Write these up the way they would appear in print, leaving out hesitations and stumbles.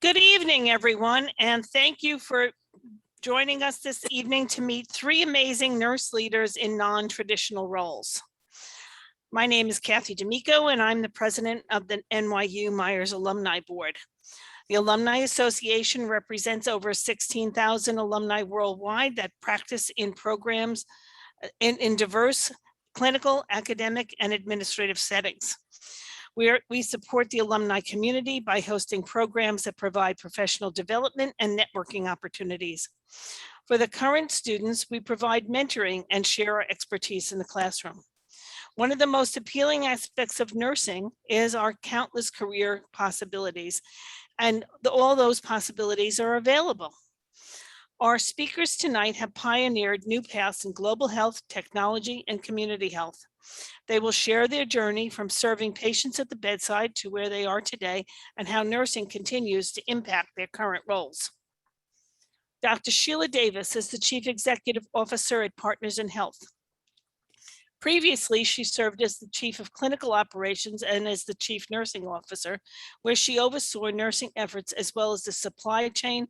Good evening, everyone, and thank you for joining us this evening to meet three amazing nurse leaders in non-traditional roles. My name is Kathy D'Amico, and I'm the president of the NYU Myers Alumni Board. The Alumni Association represents over 16,000 alumni worldwide that practice in programs in diverse clinical, academic, and administrative settings. We support the alumni community by hosting programs that provide professional development and networking opportunities. For the current students, we provide mentoring and share our expertise in the classroom. One of the most appealing aspects of nursing is our countless career possibilities, and all those possibilities are available. Our speakers tonight have pioneered new paths in global health, technology, and community health. They will share their journey from serving patients at the bedside to where they are today and how nursing continues to impact their current roles. Dr. Sheila Davis is the Chief Executive Officer at Partners in Health. Previously, she served as the Chief of Clinical Operations and as the Chief Nursing Officer, where she oversaw nursing efforts as well as the supply chain,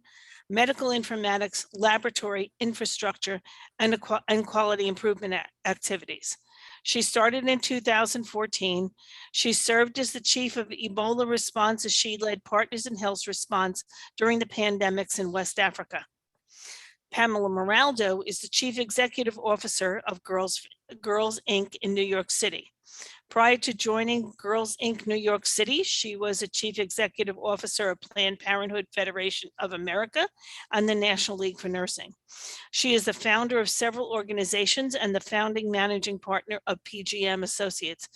medical informatics, laboratory, infrastructure, and quality improvement activities. She started in 2014. She served as the chief of Ebola response as she led Partners in Health's response during the pandemics in West Africa. Pamela Moraldo is the chief executive officer of Girls Inc. in New York City. Prior to joining Girls Inc. New York City, she was a chief executive officer of Planned Parenthood Federation of America and the National League for Nursing. She is the founder of several organizations and the founding managing partner of PGM Associates,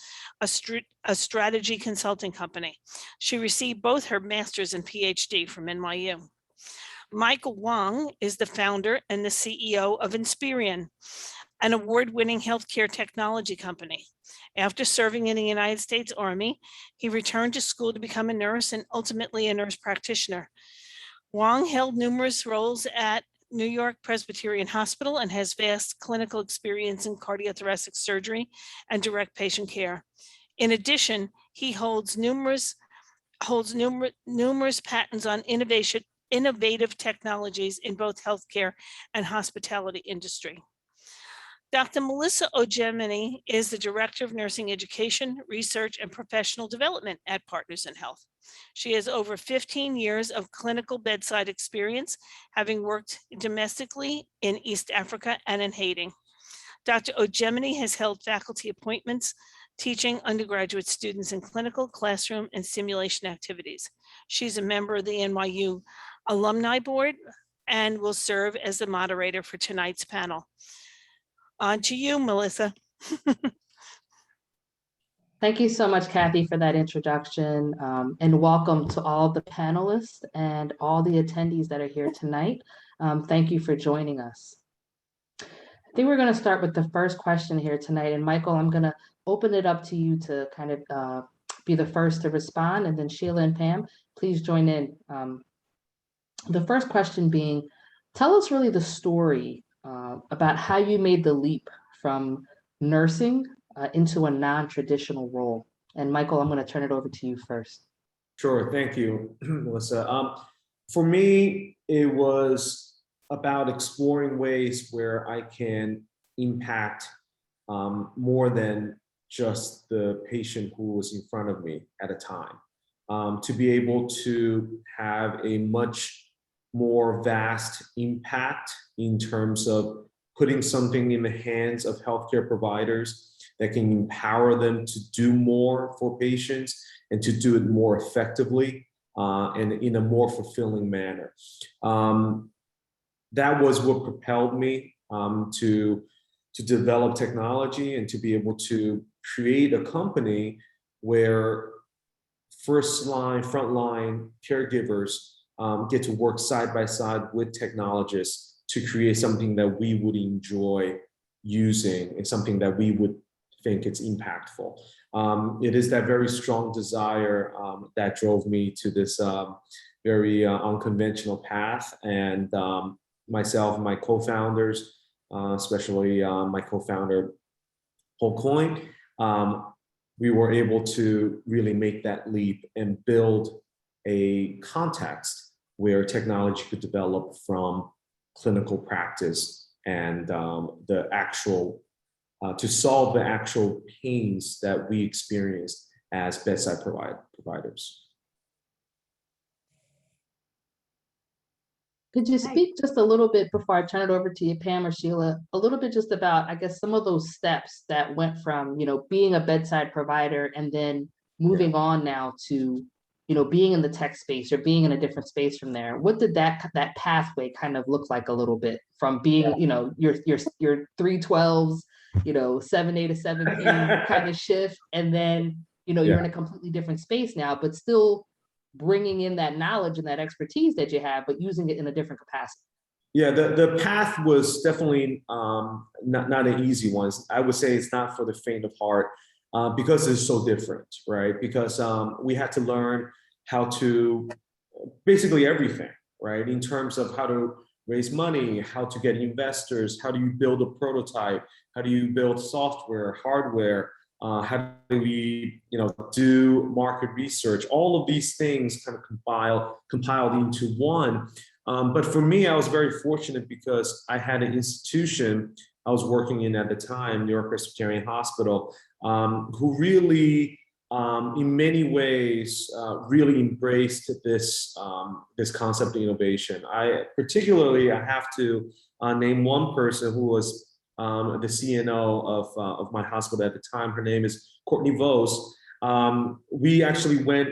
a strategy consulting company. She received both her master's and PhD from NYU. Michael Wong is the founder and the CEO of Inspirion, an award-winning healthcare technology company. After serving in the United States Army, he returned to school to become a nurse and ultimately a nurse practitioner. Wong held numerous roles at New York Presbyterian Hospital and has vast clinical experience in cardiothoracic surgery and direct patient care. In addition, he holds numerous patents on innovative technologies in both healthcare and hospitality industry. Dr. Melissa Ogemini is the Director of Nursing Education, Research, and Professional Development at Partners in Health. She has over 15 years of clinical bedside experience, having worked domestically in East Africa and in Haiti. Dr. Ogemini has held faculty appointments teaching undergraduate students in clinical, classroom, and simulation activities. She's a member of the NYU Alumni Board and will serve as the moderator for tonight's panel. On to you, Melissa. Thank you so much, Kathy, for that introduction, and welcome to all the panelists and all the attendees that are here tonight. Thank you for joining us. I think we're going to start with the first question here tonight, and Michael, I'm going to open it up to you to kind of be the first to respond, and then Sheila and Pam, please join in. The first question being, tell us really the story about how you made the leap from nursing into a non-traditional role. And Michael, I'm going to turn it over to you first. Sure, thank you, Melissa. For me, it was about exploring ways where I can impact more than just the patient who was in front of me at a time. To be able to have a much more vast impact in terms of putting something in the hands of healthcare providers that can empower them to do more for patients and to do it more effectively and in a more fulfilling manner. That was what propelled me to develop technology and to be able to create a company where frontline caregivers get to work side by side with technologists to create something that we would enjoy using and something that we would think it's impactful. It is that very strong desire that drove me to this very unconventional path, and myself and my co-founders, especially my co-founder, Paul Coyne, we were able to really make that leap and build a context where technology could develop from clinical practice and the actual, to solve the actual pains that we experienced as bedside providers. Could you speak just a little bit before I turn it over to you, Pam or Sheila, a little bit just about, I guess, some of those steps that went from, being a bedside provider and then moving on now to, being in the tech space or being in a different space from there. What did that pathway kind of look like a little bit from being, your 312s, 7A to 7P kind of shift, and then, you're in a completely different space now, but still bringing in that knowledge and that expertise that you have, but using it in a different capacity? Yeah, the path was definitely not an easy one. I would say it's not for the faint of heart because it's so different, right? Because we had to learn how to basically everything, right? In terms of how to raise money, how to get investors, how do you build a prototype, how do you build software, hardware, how do we, do market research? All of these things kind of compiled into one. But for me, I was very fortunate because I had an institution I was working in at the time, New York Presbyterian Hospital, who really, in many ways, really embraced this concept of innovation. I have to name one person who was the CNO of my hospital at the time. Her name is Courtney Vos. We actually went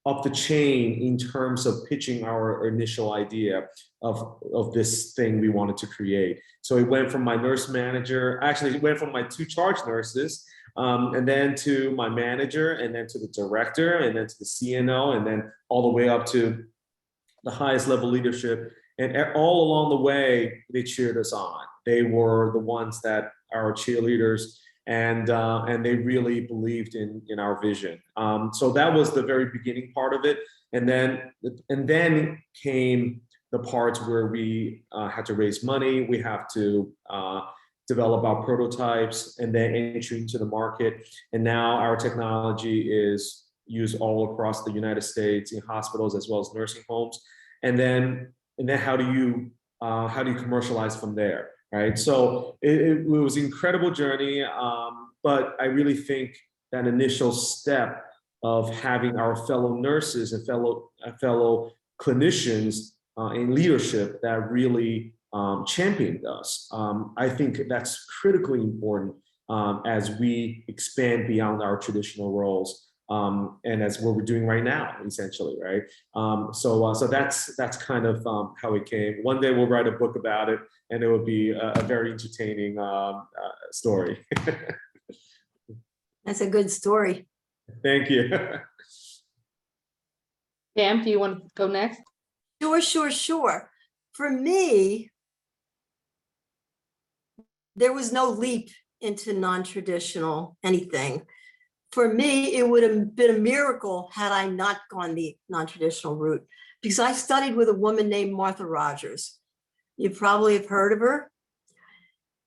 up the chain in terms of pitching our initial idea of this thing we wanted to create. So it went from my nurse manager, actually it went from my 2 charge nurses, and then to my manager, and then to the director, and then to the CNO, and then all the way up to the highest level leadership. And all along the way, they cheered us on. They were the ones that are cheerleaders, and they really believed in our vision. So that was the very beginning part of it. And then came the parts where we had to raise money. We have to develop our prototypes and then entry into the market. And now our technology is used all across the United States in hospitals as well as nursing homes. And then how do you commercialize from there, right? So it was an incredible journey, but I really think that initial step of having our fellow nurses and fellow clinicians in leadership that really championed us. I think that's critically important as we expand beyond our traditional roles. And that's what we're doing right now, essentially, right? So that's kind of how it came. One day we'll write a book about it, and it will be a very entertaining story. That's a good story. Thank you. Pam, do you want to go next? Sure. For me, there was no leap into non-traditional anything. For me, it would have been a miracle had I not gone the non-traditional route, because I studied with a woman named Martha Rogers. You probably have heard of her.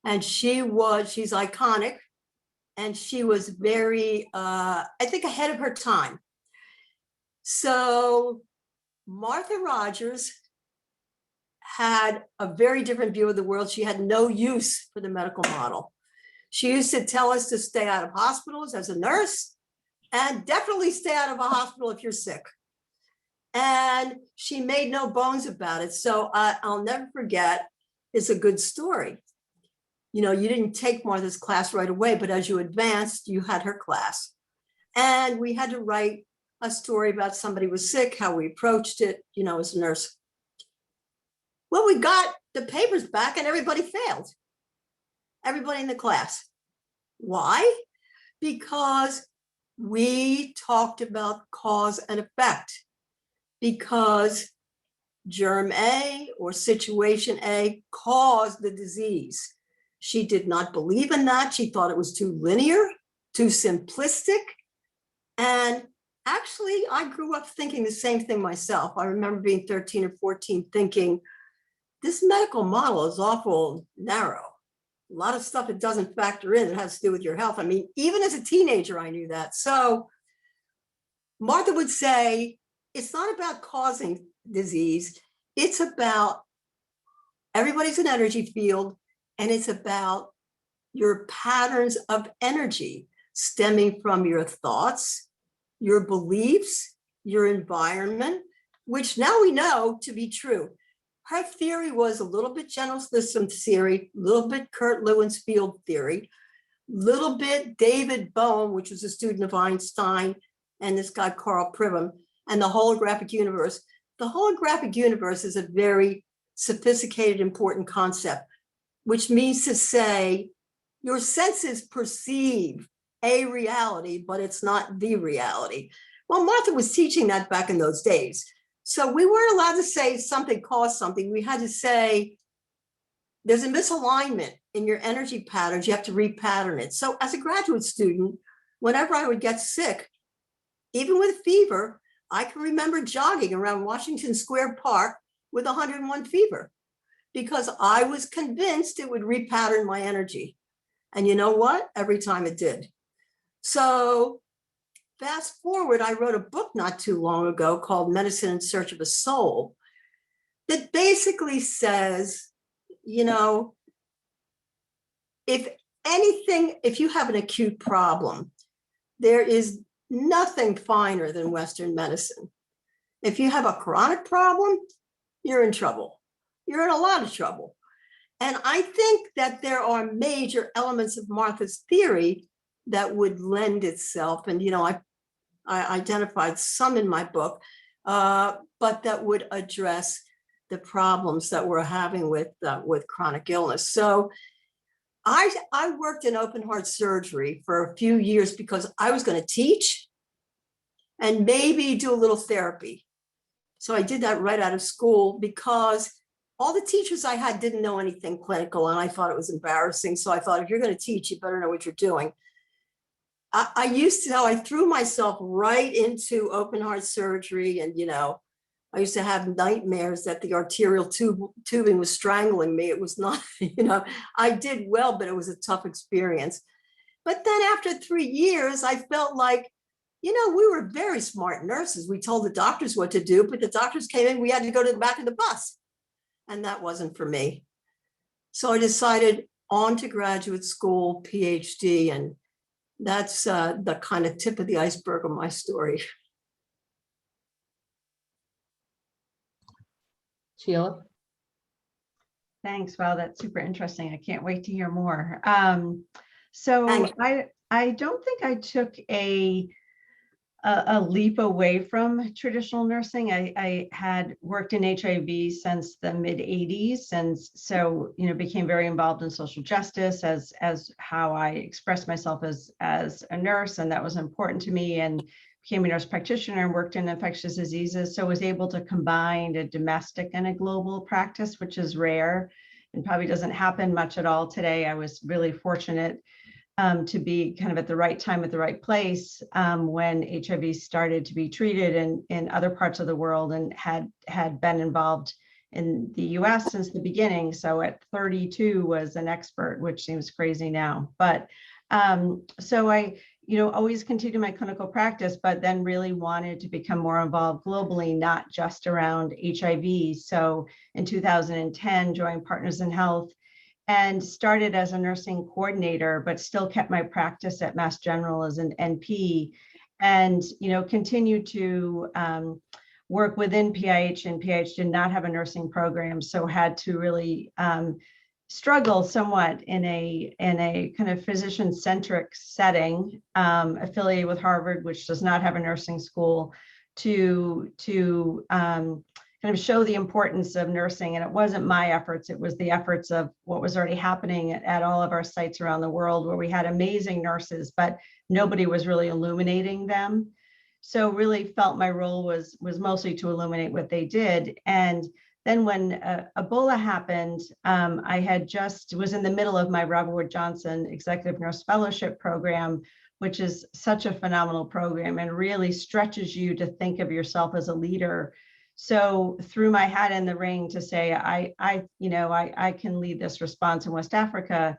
And she's iconic. And she was very, I think, ahead of her time. So Martha Rogers had a very different view of the world. She had no use for the medical model. She used to tell us to stay out of hospitals as a nurse, and definitely stay out of a hospital if you're sick. And she made no bones about it. So I'll never forget, it's a good story. You didn't take Martha's class right away, but as you advanced, you had her class. And we had to write a story about somebody was sick, how we approached it, as a nurse. Well, we got the papers back and everybody failed. Everybody in the class. Why? Because we talked about cause and effect. Because germ A or situation A caused the disease. She did not believe in that. She thought it was too linear, too simplistic. And actually, I grew up thinking the same thing myself. I remember being 13 or 14 thinking, this medical model is awful narrow. A lot of stuff it doesn't factor in. It has to do with your health. I mean, even as a teenager, I knew that. So Martha would say, it's not about causing disease. it's about everybody's an energy field, and it's about your patterns of energy stemming from your thoughts, your beliefs, your environment, which now we know to be true. Her theory was a little bit general system theory, a little bit Kurt Lewin's field theory, little bit David Bohm, which was a student of Einstein, and this guy Carl Pribram, and the holographic universe. The holographic universe is a very sophisticated, important concept, which means to say your senses perceive a reality, but it's not the reality. Well, Martha was teaching that back in those days. So we weren't allowed to say something caused something. We had to say there's a misalignment in your energy patterns. You have to repattern it. So as a graduate student, whenever I would get sick, even with fever, I can remember jogging around Washington Square Park with 101 fever because I was convinced it would repattern my energy. And you know what? Every time it did. So fast forward, I wrote a book not too long ago called Medicine in Search of a Soul that basically says, you know, if anything, if you have an acute problem, there is nothing finer than Western medicine. If you have a chronic problem, you're in trouble. You're in a lot of trouble. And I think that there are major elements of Martha's theory that would lend itself. And, you know, I identified some in my book, but that would address the problems that we're having with chronic illness. So I worked in open heart surgery for a few years because I was going to teach and maybe do a little therapy. So I did that right out of school because all the teachers I had didn't know anything clinical, and I thought it was embarrassing. So I thought, if you're going to teach, you better know what you're doing. I threw myself right into open heart surgery, and, you know, I used to have nightmares that the arterial tubing was strangling me. It was not, you know, I did well, but it was a tough experience. But then after 3 years, I felt like, you know, we were very smart nurses. We told the doctors what to do, but the doctors came in, we had to go to the back of the bus. And that wasn't for me. So I decided on to graduate school, PhD, and that's the kind of tip of the iceberg of my story. Sheila? Thanks. Wow, that's super interesting. I can't wait to hear more. So Thanks. I don't think I took a leap away from traditional nursing. I had worked in HIV since the mid 80s. And so, you know, became very involved in social justice as how I expressed myself as a nurse. And that was important to me, and became a nurse practitioner and worked in infectious diseases. So was able to combine a domestic and a global practice, which is rare and probably doesn't happen much at all today. I was really fortunate to be kind of at the right time, at the right place when HIV started to be treated in other parts of the world, and had been involved in the US since the beginning. So at 32 was an expert, which seems crazy now. But so I, you know, always continued my clinical practice, but then really wanted to become more involved globally, not just around HIV. So in 2010, joined Partners in Health and started as a nursing coordinator, but still kept my practice at Mass General as an NP, and, you know, continued to work within PIH, and PIH did not have a nursing program, so had to really struggle somewhat in a kind of physician-centric setting, affiliated with Harvard, which does not have a nursing school, to kind of show the importance of nursing. And it wasn't my efforts, it was the efforts of what was already happening at all of our sites around the world, where we had amazing nurses, but nobody was really illuminating them. So really felt my role was mostly to illuminate what they did. And then when Ebola happened, I had was in the middle of my Robert Wood Johnson Executive Nurse Fellowship program, which is such a phenomenal program and really stretches you to think of yourself as a leader. So threw my hat in the ring to say, I can lead this response in West Africa.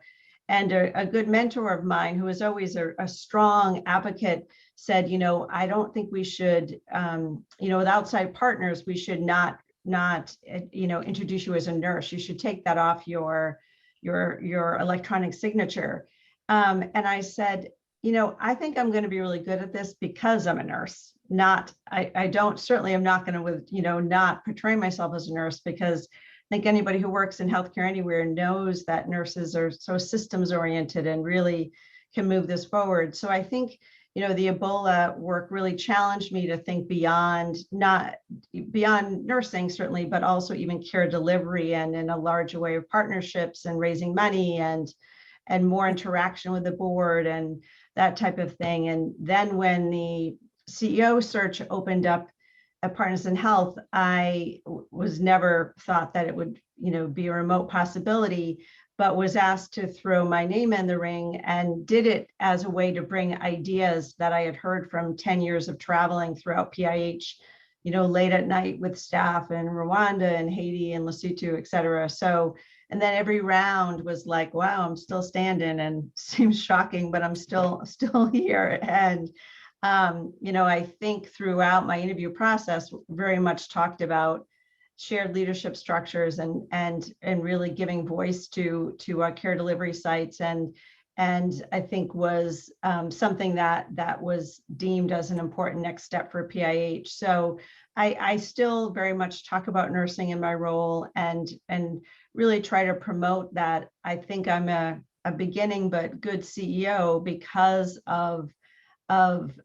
And a good mentor of mine, who is always a strong advocate, said, you know, I don't think we should, you know, with outside partners, we should not introduce you as a nurse. You should take that off your electronic signature. And I said, I think I'm going to be really good at this because I'm a nurse. I certainly am not going to, not portray myself as a nurse, because I think anybody who works in healthcare anywhere knows that nurses are so systems oriented and really can move this forward. So I think, the Ebola work really challenged me to think beyond nursing, certainly, but also even care delivery, and in a larger way of partnerships and raising money and more interaction with the board and that type of thing. And then when the CEO search opened up at Partners in Health, I was never thought that it would, be a remote possibility, but was asked to throw my name in the ring, and did it as a way to bring ideas that I had heard from 10 years of traveling throughout PIH, late at night with staff in Rwanda and Haiti and Lesotho, et cetera. So, and then every round was like, wow, I'm still standing, and seems shocking, but I'm still here. And, I think throughout my interview process, very much talked about shared leadership structures and really giving voice to our care delivery sites, and I think was something that was deemed as an important next step for PIH. So I still very much talk about nursing in my role, and really try to promote that. I think I'm a beginning but good CEO because of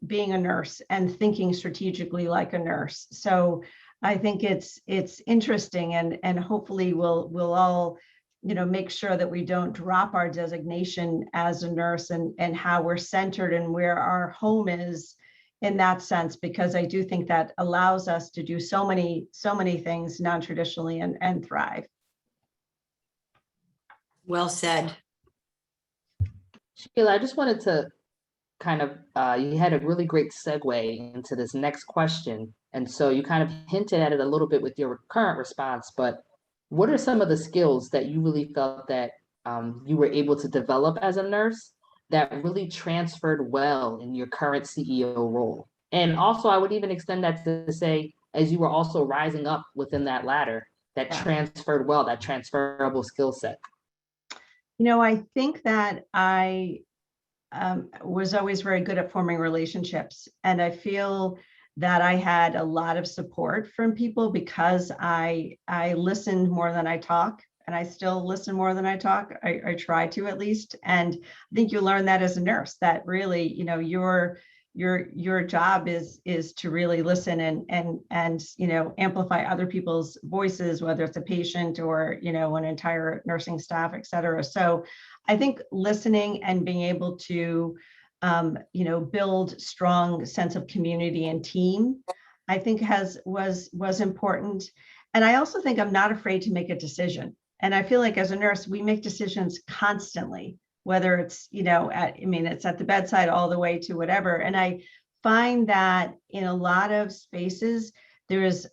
being a nurse and thinking strategically like a nurse. So I think it's interesting, and hopefully we'll all, make sure that we don't drop our designation as a nurse, and how we're centered and where our home is in that sense, because I do think that allows us to do so many things non-traditionally and thrive. Well said. Sheila, I just wanted to kind of, you had a really great segue into this next question. And so you kind of hinted at it a little bit with your current response, but what are some of the skills that you really felt that you were able to develop as a nurse that really transferred well in your current CEO role? And also, I would even extend that to say, as you were also rising up within that ladder, that transferred well, that transferable skill set. I think that I was always very good at forming relationships. And I feel that I had a lot of support from people because I listened more than I talk, and I still listen more than I talk. I try to, at least. And I think you learn that as a nurse, that really, your job is to really listen and amplify other people's voices, whether it's a patient or, an entire nursing staff, et cetera. So I think listening and being able to, build strong sense of community and team, I think was important. And I also think I'm not afraid to make a decision. And I feel like as a nurse, we make decisions constantly, whether it's, it's at the bedside all the way to whatever. And I find that in a lot of spaces, there's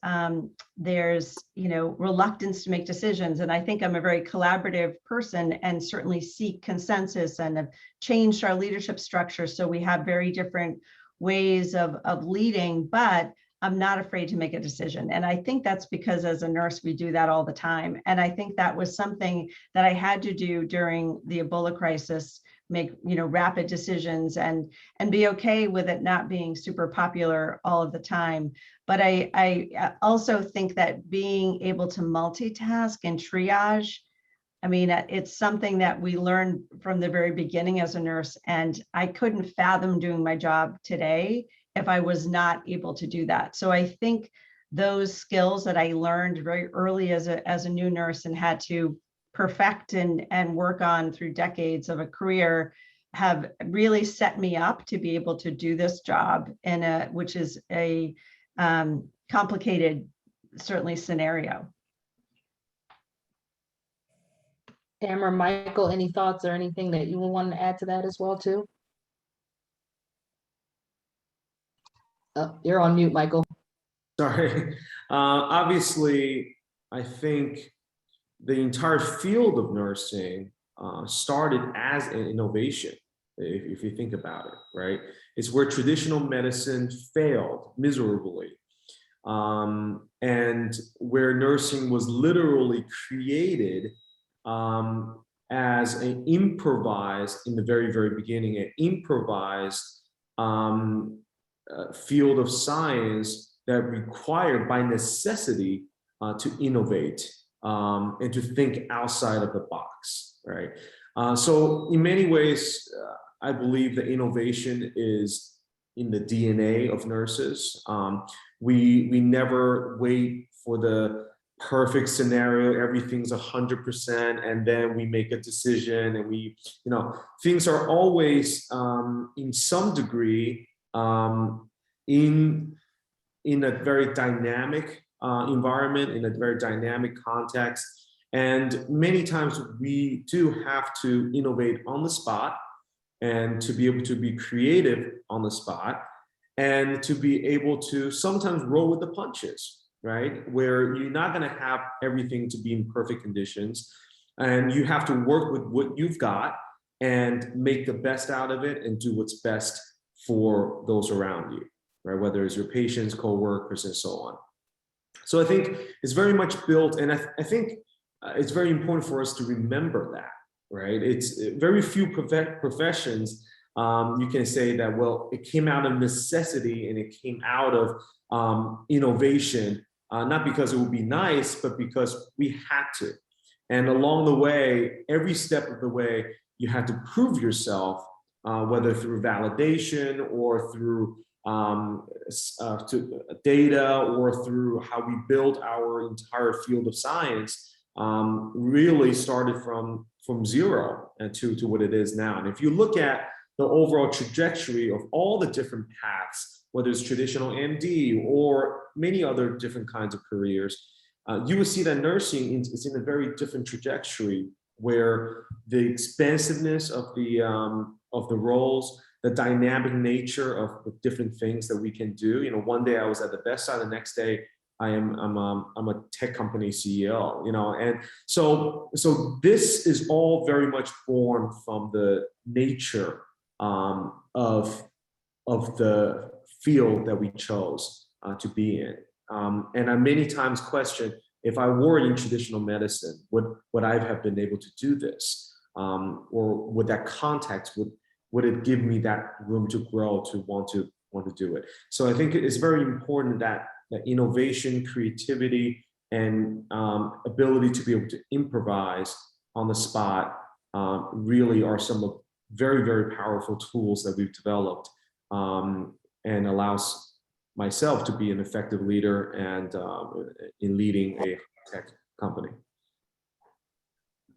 reluctance to make decisions. And I think I'm a very collaborative person, and certainly seek consensus, and have changed our leadership structure. So we have very different ways of leading, but I'm not afraid to make a decision. And I think that's because as a nurse, we do that all the time. And I think that was something that I had to do during the Ebola crisis, make, rapid decisions, and be okay with it not being super popular all of the time. But I also think that being able to multitask and triage, it's something that we learned from the very beginning as a nurse, and I couldn't fathom doing my job today if I was not able to do that. So I think those skills that I learned very early as a new nurse and had to perfect and work on through decades of a career have really set me up to be able to do this job which is a complicated, certainly, scenario. Pam or Michael, any thoughts or anything that you would want to add to that as well, too? You're on mute, Michael. Sorry. Obviously, I think the entire field of nursing started as an innovation, if you think about it, right? It's where traditional medicine failed miserably. and where nursing was literally created as an improvised, in the very, very beginning, an improvised field of science that required by necessity to innovate and to think outside of the box, right? So in many ways, I believe that innovation is in the DNA of nurses. We never wait for the perfect scenario, everything's 100%, and then we make a decision, and we, you know, things are always in some degree in a very dynamic environment, in a very dynamic context. And many times we do have to innovate on the spot, and to be able to be creative on the spot, and to be able to sometimes roll with the punches, right? Where you're not gonna have everything to be in perfect conditions, and you have to work with what you've got and make the best out of it and do what's best for those around you, right? Whether it's your patients, co-workers, and so on. So I think it's very much built, and I think it's very important for us to remember that, right? It's very few professions you can say that, well, it came out of necessity and it came out of innovation, not because it would be nice, but because we had to. And along the way, every step of the way, you had to prove yourself, whether through validation or through data, or through how we build our entire field of science, really started from zero and to what it is now. And if you look at the overall trajectory of all the different paths, whether it's traditional MD or many other different kinds of careers, you will see that nursing is in a very different trajectory, where the expansiveness of the roles, the dynamic nature of the different things that we can do. You know, one day I was at the bedside, the next day I'm a tech company CEO. You know, and so this is all very much born from the nature of the field that we chose to be in. And I many times question, if I were in traditional medicine, would I have been able to do this? Or would that context, would it give me that room to grow, to want to do it? So I think it's very important that innovation, creativity, and ability to be able to improvise on the spot really are some of very, very powerful tools that we've developed, and allows myself to be an effective leader and in leading a tech company.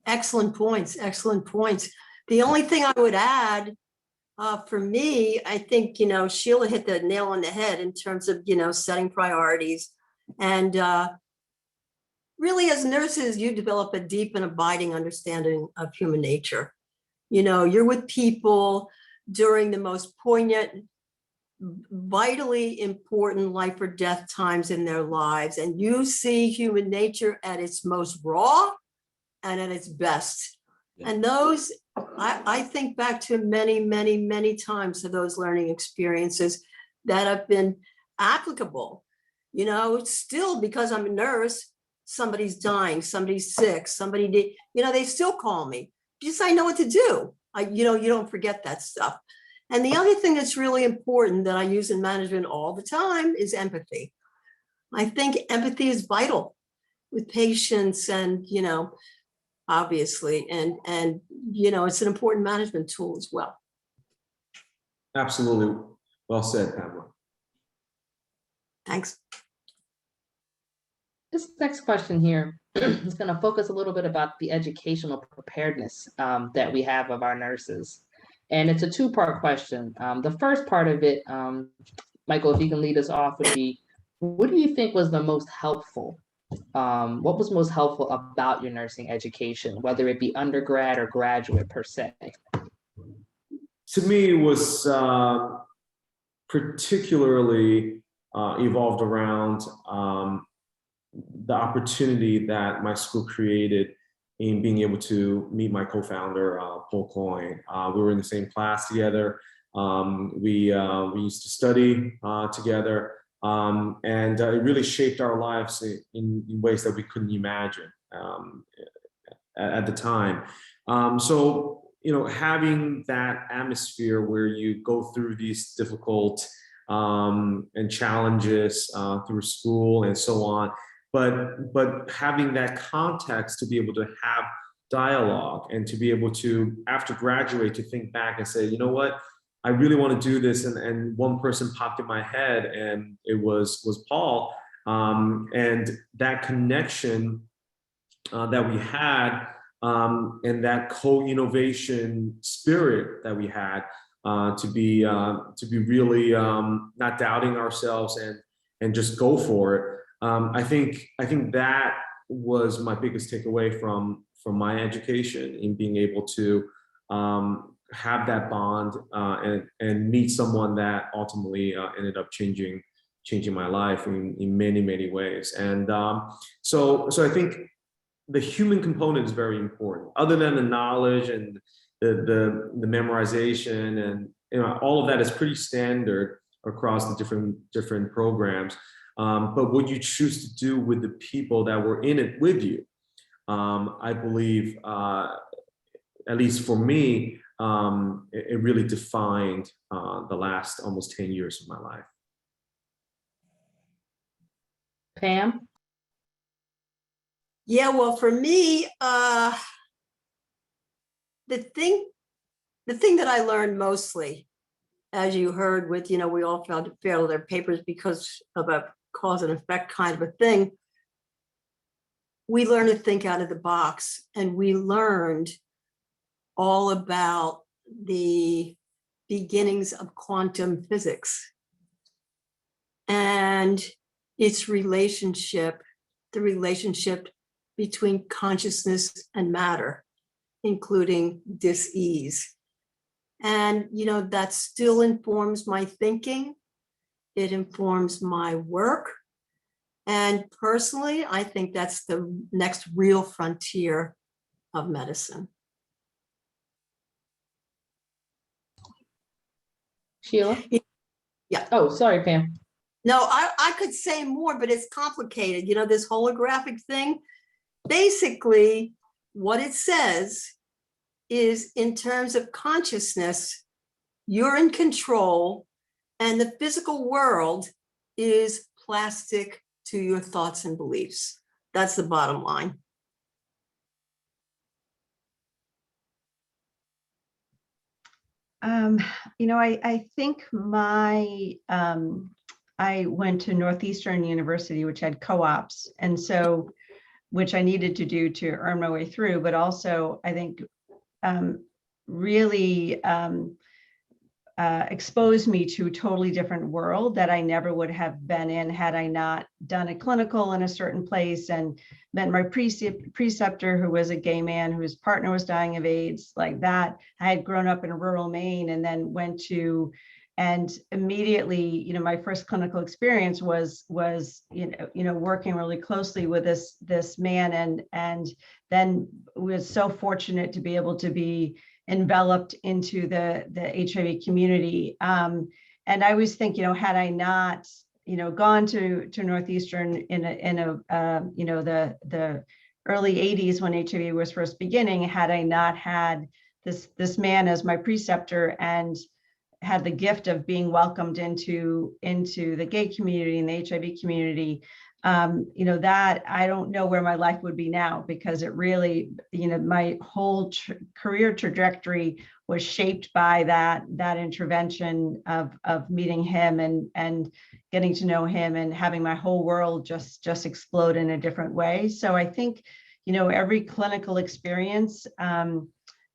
Excellent points, excellent points. The only thing I would add, for me, I think, Sheila hit the nail on the head in terms of, setting priorities. And really, as nurses, you develop a deep and abiding understanding of human nature. You're with people during the most poignant, vitally important life or death times in their lives, and you see human nature at its most raw and at its best. Yeah. And those, I think back to many, many, many times of those learning experiences that have been applicable. Still, because I'm a nurse, somebody's dying, somebody's sick, they still call me because I know what to do. You don't forget that stuff. And the other thing that's really important that I use in management all the time is empathy. I think empathy is vital with patients, and, obviously, and it's an important management tool as well. Absolutely. Well said, Pamela. Thanks. This next question here is going to focus a little bit about the educational preparedness that we have of our nurses. And it's a two-part question. The first part of it, Michael, if you can lead us off, would be, what do you think was the most helpful? What was most helpful about your nursing education, whether it be undergrad or graduate per se? To me, it was particularly evolved around the opportunity that my school created in being able to meet my co-founder, Paul Coyne. We were in the same class together. We used to study together. And it really shaped our lives in ways that we couldn't imagine at the time. So, you know, having that atmosphere where you go through these difficult and challenges through school and so on, but having that context to be able to have dialogue and to be able to, after graduate, to think back and say, you know what, I really want to do this. And one person popped in my head, and it was Paul. And that connection that we had, and that co-innovation spirit that we had, to be really not doubting ourselves and just go for it. I think that was my biggest takeaway from my education, in being able to have that bond and meet someone that ultimately ended up changing my life in many ways. And so I think the human component is very important. Other than the knowledge and the memorization, and you know, all of that is pretty standard across the different programs. But what you choose to do with the people that were in it with you, I believe, at least for me, it really defined the last almost 10 years of my life. Pam? Yeah, well, for me, the thing that I learned mostly, as you heard with, you know, we all failed their papers because of a cause and effect kind of a thing. We learned to think out of the box, and we learned all about the beginnings of quantum physics and its relationship, the relationship between consciousness and matter, including dis-ease. And, you know, that still informs my thinking. It informs my work. And personally, I think that's the next real frontier of medicine. Sheila? Yeah. Oh, sorry, Pam. No, I could say more, but it's complicated. You know, this holographic thing, basically what it says is, in terms of consciousness, you're in control, and the physical world is plastic to your thoughts and beliefs. That's the bottom line. You know, I think I went to Northeastern University, which had co-ops, and so, which I needed to do to earn my way through, but also I think really exposed me to a totally different world that I never would have been in had I not done a clinical in a certain place and met my preceptor, who was a gay man whose partner was dying of AIDS, like that. I had grown up in rural Maine, and then went to, and immediately, you know, my first clinical experience was you know working really closely with this man, and then was so fortunate to be able to be enveloped into the HIV community. And I always think, you know, had I not, you know, gone to Northeastern in a you know, the early 80s when HIV was first beginning, had I not had this man as my preceptor and had the gift of being welcomed into the gay community and the HIV community, you know, that I don't know where my life would be now, because it really, you know, my whole career trajectory was shaped by that intervention of meeting him and getting to know him and having my whole world just explode in a different way. So I think, you know, every clinical experience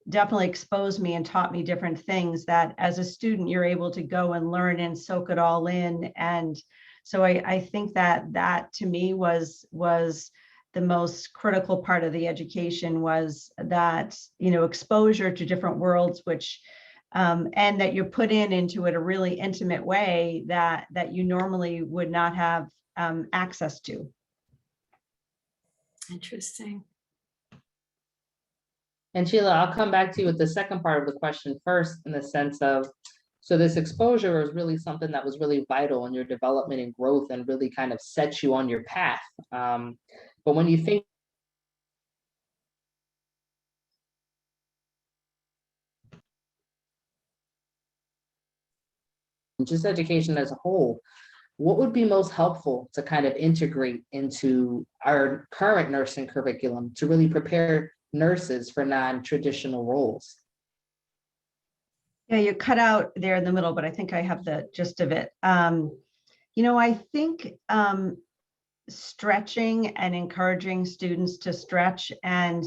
definitely exposed me and taught me different things that as a student you're able to go and learn and soak it all in. And so I think that to me was the most critical part of the education, was that, you know, exposure to different worlds, which and that you're put into it a really intimate way that you normally would not have access to. Interesting. And Sheila, I'll come back to you with the second part of the question first, in the sense of, So this exposure is really something that was really vital in your development and growth and really kind of sets you on your path. But when you think just education as a whole, what would be most helpful to kind of integrate into our current nursing curriculum to really prepare nurses for non-traditional roles? Yeah, you cut out there in the middle, but I think I have the gist of it. I think stretching and encouraging students to stretch and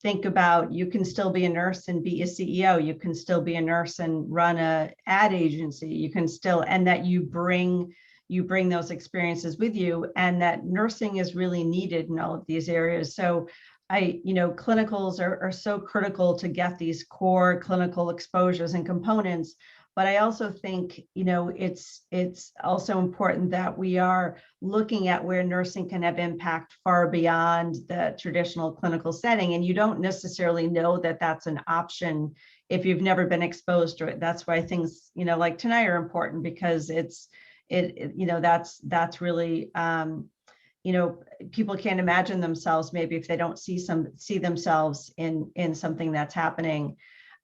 think about, you can still be a nurse and be a CEO. You can still be a nurse and run a ad agency. You can still, and that you bring those experiences with you, and that nursing is really needed in all of these areas. So clinicals are so critical to get these core clinical exposures and components. But I also think, it's also important that we are looking at where nursing can have impact far beyond the traditional clinical setting. And you don't necessarily know that that's an option if you've never been exposed to it. That's why things, like tonight are important, because that's really, people can't imagine themselves maybe if they don't see themselves in something that's happening.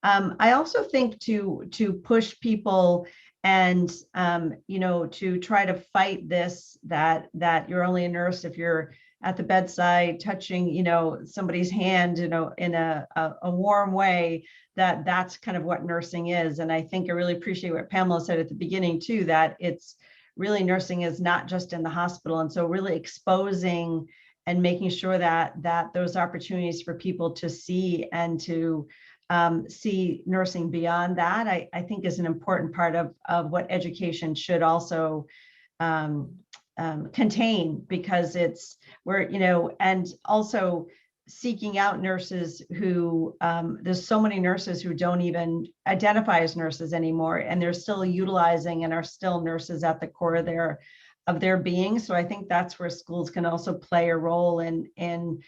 I also think to push people and to try to fight this, that you're only a nurse if you're at the bedside touching somebody's hand in a warm way, that's kind of what nursing is. And I think I really appreciate what Pamela said at the beginning too, that it's really, nursing is not just in the hospital. And so really exposing and making sure that those opportunities for people to see and to see nursing beyond that, I think is an important part of what education should also contain, because and also seeking out nurses who, there's so many nurses who don't even identify as nurses anymore, and they're still utilizing and are still nurses at the core of their being. So I think that's where schools can also play a role in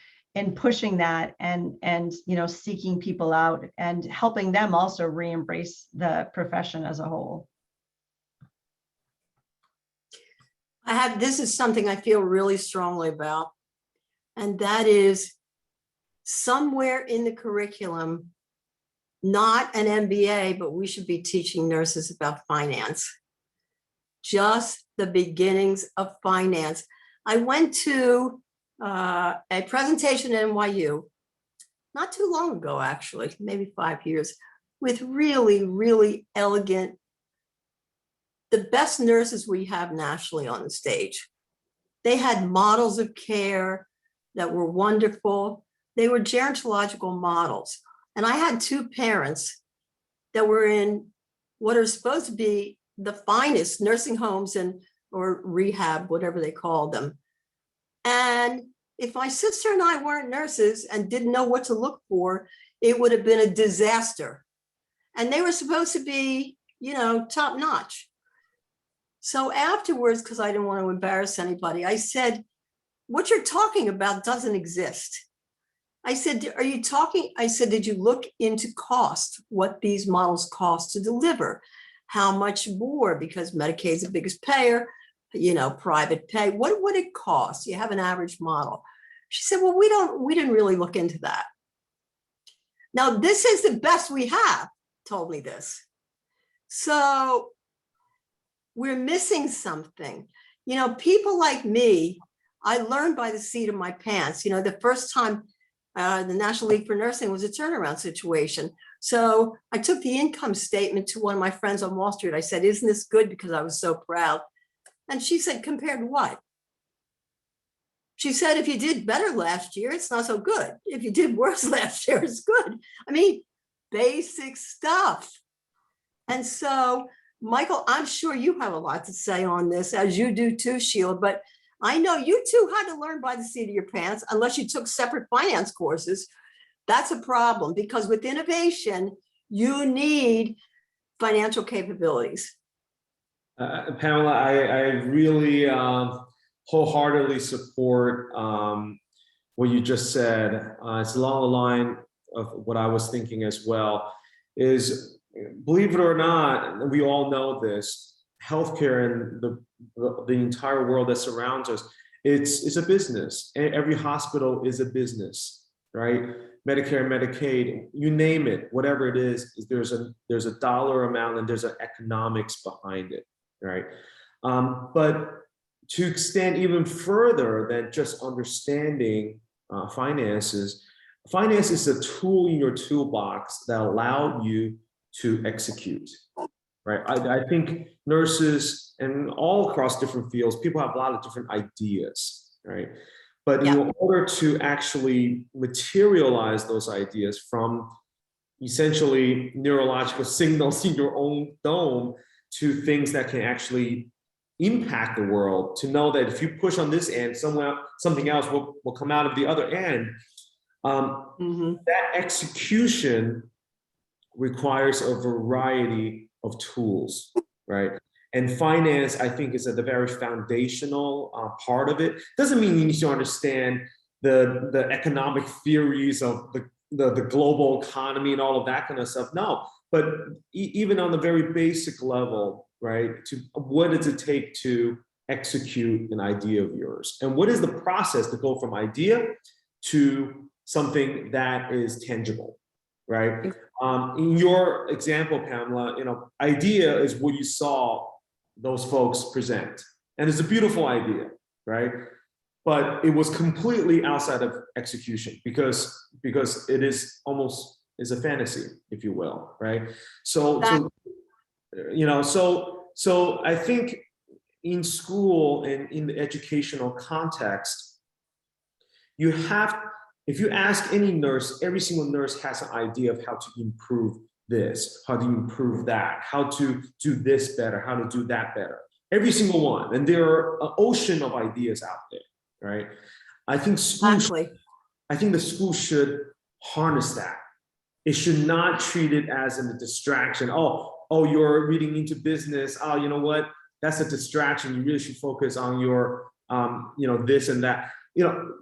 pushing that and seeking people out and helping them also re-embrace the profession as a whole. This is something I feel really strongly about, and that is somewhere in the curriculum, not an MBA, but we should be teaching nurses about finance. Just the beginnings of finance. I went to a presentation at NYU not too long ago, actually, maybe 5 years, with really, really elegant, the best nurses we have nationally on the stage. They had models of care that were wonderful. They were gerontological models. And I had two parents that were in what are supposed to be the finest nursing homes or rehab, whatever they call them. And if my sister and I weren't nurses and didn't know what to look for, it would have been a disaster. And they were supposed to be, top notch. So afterwards, because I didn't want to embarrass anybody, I said, what you're talking about doesn't exist. I said, did you look into cost, what these models cost to deliver? How much more? Because Medicaid is the biggest payer, private pay. What would it cost? You have an average model. She said, well, we didn't really look into that. Now, this is the best we have, told me this. So we're missing something. People like me, I learned by the seat of my pants. The first time the National League for Nursing was a turnaround situation. So I took the income statement to one of my friends on Wall Street. I said, isn't this good? Because I was so proud. And she said, compared to what? She said, if you did better last year, it's not so good. If you did worse last year, it's good. I mean, basic stuff. And so, Michael, I'm sure you have a lot to say on this, as you do too, Sheila, but I know you too had to learn by the seat of your pants, unless you took separate finance courses. That's a problem, because with innovation, you need financial capabilities. Pamela, I really wholeheartedly support what you just said. It's along the line of what I was thinking as well, is believe it or not, we all know this, healthcare and the entire world that surrounds us, it's a business. Every hospital is a business, right? Medicare, Medicaid, you name it, whatever it is there's a dollar amount and there's an economics behind it, right? But to extend even further than just understanding finances, finance is a tool in your toolbox that allow you to execute, right? I think nurses and all across different fields, people have a lot of different ideas, right? But in order to actually materialize those ideas from essentially neurological signals in your own dome to things that can actually impact the world, to know that if you push on this end, something else will come out of the other end. That execution requires a variety of tools, right? And finance, I think, is at the very foundational part of it. Doesn't mean you need to understand the economic theories of the global economy and all of that kind of stuff. No, but even on the very basic level, right? What does it take to execute an idea of yours? And what is the process to go from idea to something that is tangible, right? In your example, Pamela, idea is what you saw those folks present. And it's a beautiful idea, right? But it was completely outside of execution because it is almost a fantasy, if you will, right? So I think in school and in the educational context, if you ask any nurse, every single nurse has an idea of how to improve this, how to improve that, how to do this better, how to do that better. Every single one. And there are an ocean of ideas out there, right? I think the school should harness that. It should not treat it as a distraction. Oh, you're reading into business. Oh, you know what? That's a distraction. You really should focus on your, this and that.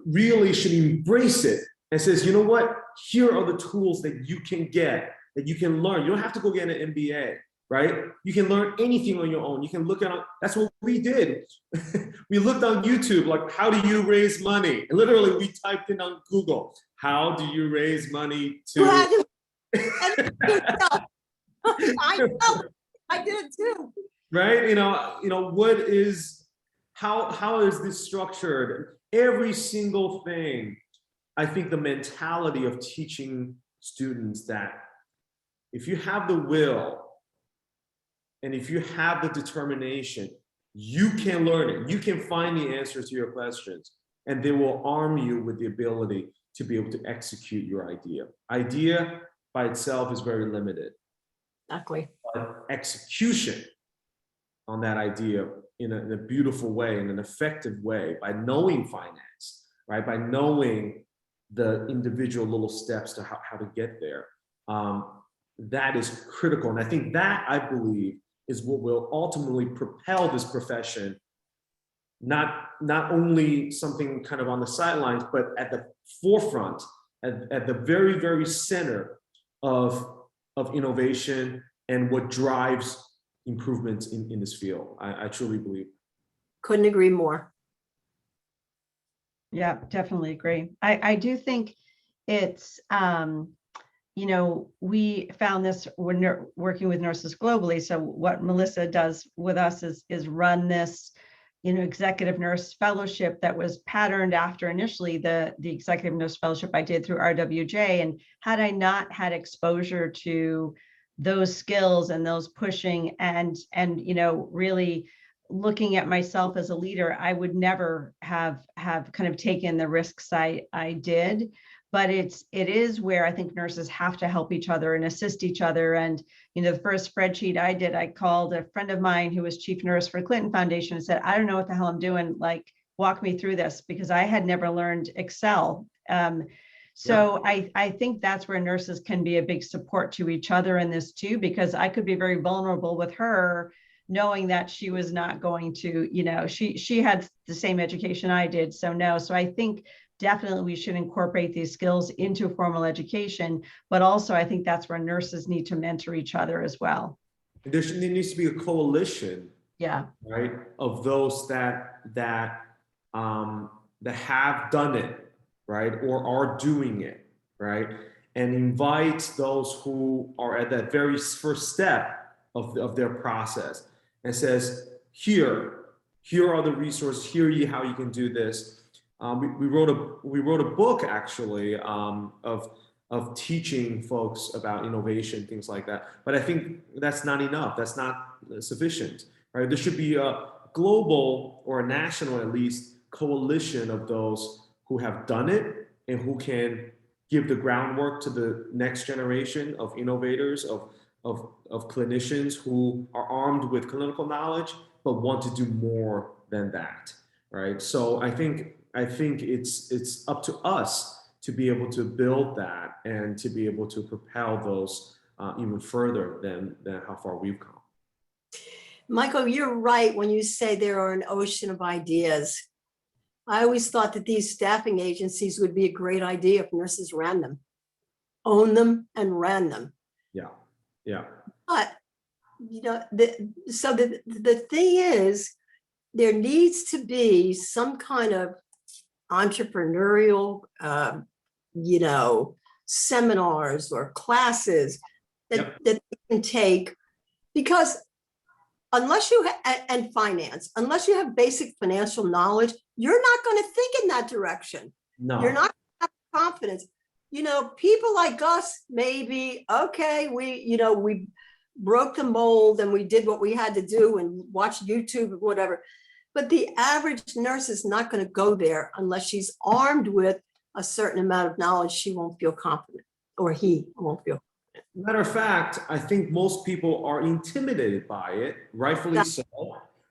Really should embrace it and says, you know what? Here are the tools that you can get, that you can learn. You don't have to go get an MBA, right? You can learn anything on your own. You can look at, that's what we did. We looked on YouTube, like, how do you raise money? And literally we typed in on Google, how do you raise money to? I know, I did it too. Right? What is, how is this structured? Every single thing. I think the mentality of teaching students that if you have the will and if you have the determination, you can learn it. You can find the answers to your questions, and they will arm you with the ability to be able to execute your idea. Idea by itself is very limited. Exactly. But execution on that idea in a beautiful way, in an effective way, by knowing finance, right? By knowing the individual little steps to how to get there. That is critical. And I think that, I believe, is what will ultimately propel this profession, not only something kind of on the sidelines, but at the forefront, at the very, very center of innovation and what drives improvements in this field. I truly believe. Couldn't agree more. Yeah, definitely agree. I do think it's, we found this when working with nurses globally. So what Melissa does with us is run this, executive nurse fellowship that was patterned after initially the executive nurse fellowship I did through RWJ. And had I not had exposure to those skills and those pushing and really looking at myself as a leader, I would never have kind of taken the risks I did. But it is where I think nurses have to help each other and assist each other. And, the first spreadsheet I did, I called a friend of mine who was chief nurse for Clinton Foundation and said, I don't know what the hell I'm doing. Like, walk me through this, because I had never learned Excel. So I think that's where nurses can be a big support to each other in this too, because I could be very vulnerable with her, knowing that she was not going to, she had the same education I did. So no, so I think definitely we should incorporate these skills into formal education, but also I think that's where nurses need to mentor each other as well. There needs to be a coalition, Yeah. right, of those that have done it, right, or are doing it, right, and invite those who are at that very first step of their process and says, here are the resources, here how you can do this. We wrote a book actually of teaching folks about innovation, things like that. But I think that's not enough. That's not sufficient, right? There should be a global or a national, at least, coalition of those who have done it and who can give the groundwork to the next generation of innovators, of clinicians who are armed with clinical knowledge, but want to do more than that, right? So I think it's up to us to be able to build that and to be able to propel those even further than how far we've come. Michael, you're right when you say there are an ocean of ideas. I always thought that these staffing agencies would be a great idea if nurses ran them, own them and ran them. Yeah. But, you know, the thing is, there needs to be some kind of entrepreneurial, you know, seminars or classes that they can take, because unless you and finance, unless you have basic financial knowledge, you're not going to think in that direction. No. You're not going to have confidence. You know, people like us, maybe, okay, we broke the mold and we did what we had to do and watched YouTube or whatever. But the average nurse is not going to go there unless she's armed with a certain amount of knowledge. She won't feel confident, or he won't feel. Matter of fact, I think most people are intimidated by it, rightfully so,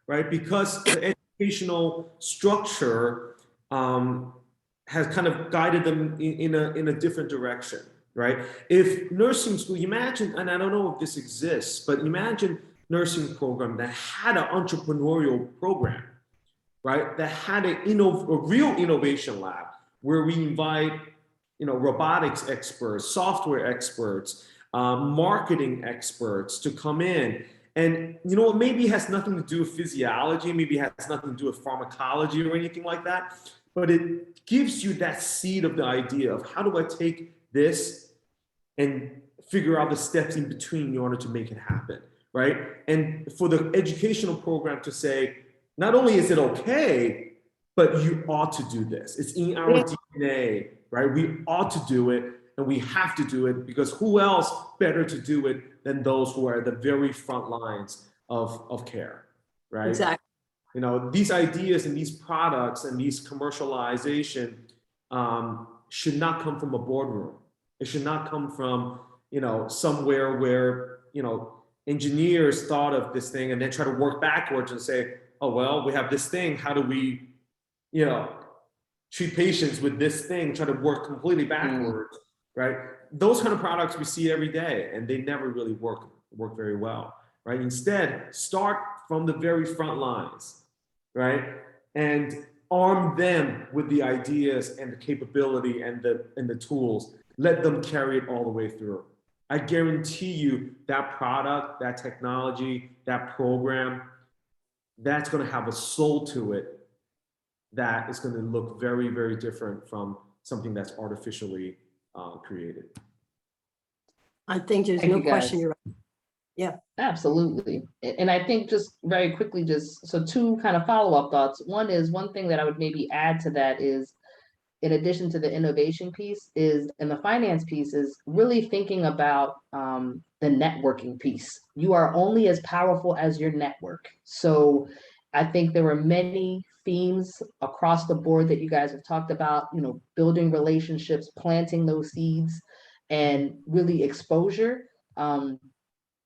right? Because the educational structure has kind of guided them in a different direction, right? If nursing school, imagine, and I don't know if this exists, but imagine nursing program that had an entrepreneurial program, right? That had a real innovation lab where we invite, you know, robotics experts, software experts, marketing experts to come in. And, you know, maybe it has nothing to do with physiology, maybe it has nothing to do with pharmacology or anything like that, but it gives you that seed of the idea of how do I take this and figure out the steps in between in order to make it happen, right? And for the educational program to say, not only is it okay, but you ought to do this. It's in our DNA, right? We ought to do it, and we have to do it, because who else better to do it than those who are at the very front lines of care, right? Exactly. You know, these ideas and these products and these commercialization should not come from a boardroom. It should not come from, you know, somewhere where, you know, engineers thought of this thing and then try to work backwards and say, oh, well, we have this thing. How do we, you know, treat patients with this thing, try to work completely backwards, right? Those kind of products we see every day, and they never really work very well, right? Instead, start from the very front lines, right? And arm them with the ideas and the capability and the tools. Let them carry it all the way through. I guarantee you that product, that technology, that program, that's going to have a soul to it that is going to look very, very different from something that's artificially created. I think there's Thank no you, question guys. you're right. Yeah. Absolutely. And I think just very quickly, so two kind of follow-up thoughts. One thing that I would maybe add to that is, in addition to the innovation piece, is, and the finance piece, is really thinking about the networking piece. You are only as powerful as your network. So I think there were many themes across the board that you guys have talked about, you know, building relationships, planting those seeds, and really exposure.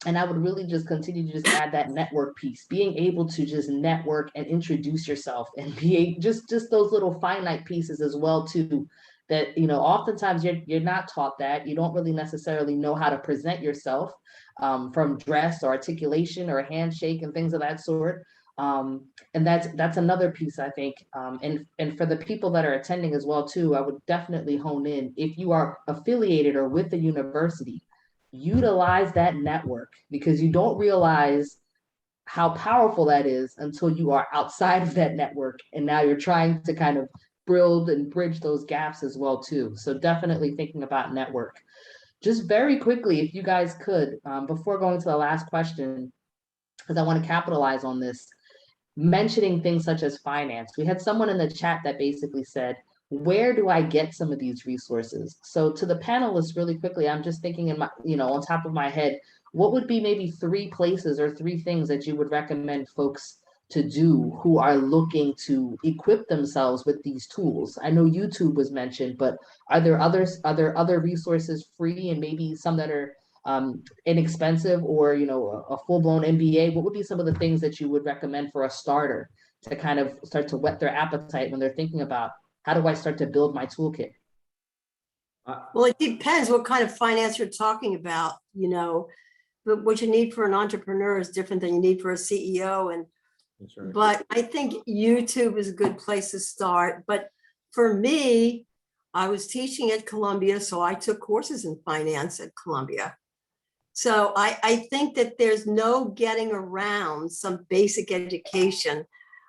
And I would really just continue to just add that network piece, being able to just network and introduce yourself, and be just those little finite pieces as well too, that, you know, oftentimes you're not taught that. You don't really necessarily know how to present yourself, from dress or articulation or a handshake and things of that sort. And that's another piece, I think. And for the people that are attending as well too, I would definitely hone in. If you are affiliated or with the university, utilize that network, because you don't realize how powerful that is until you are outside of that network. And now you're trying to kind of build and bridge those gaps as well too. So definitely thinking about network. Just very quickly, if you guys could, before going to the last question, because I want to capitalize on this, mentioning things such as finance. We had someone in the chat that basically said, where do I get some of these resources? So to the panelists, really quickly, I'm just thinking in my, on top of my head, what would be maybe 3 places or 3 things that you would recommend folks to do who are looking to equip themselves with these tools? I know YouTube was mentioned, but are there other resources free, and maybe some that are inexpensive, or a full-blown MBA? What would be some of the things that you would recommend for a starter to kind of start to whet their appetite when they're thinking about, how do I start to build my toolkit? Well, it depends what kind of finance you're talking about, but what you need for an entrepreneur is different than you need for a CEO. And That's right. but I think YouTube is a good place to start. But for me, I was teaching at Columbia, so I took courses in finance at Columbia. So I think that there's no getting around some basic education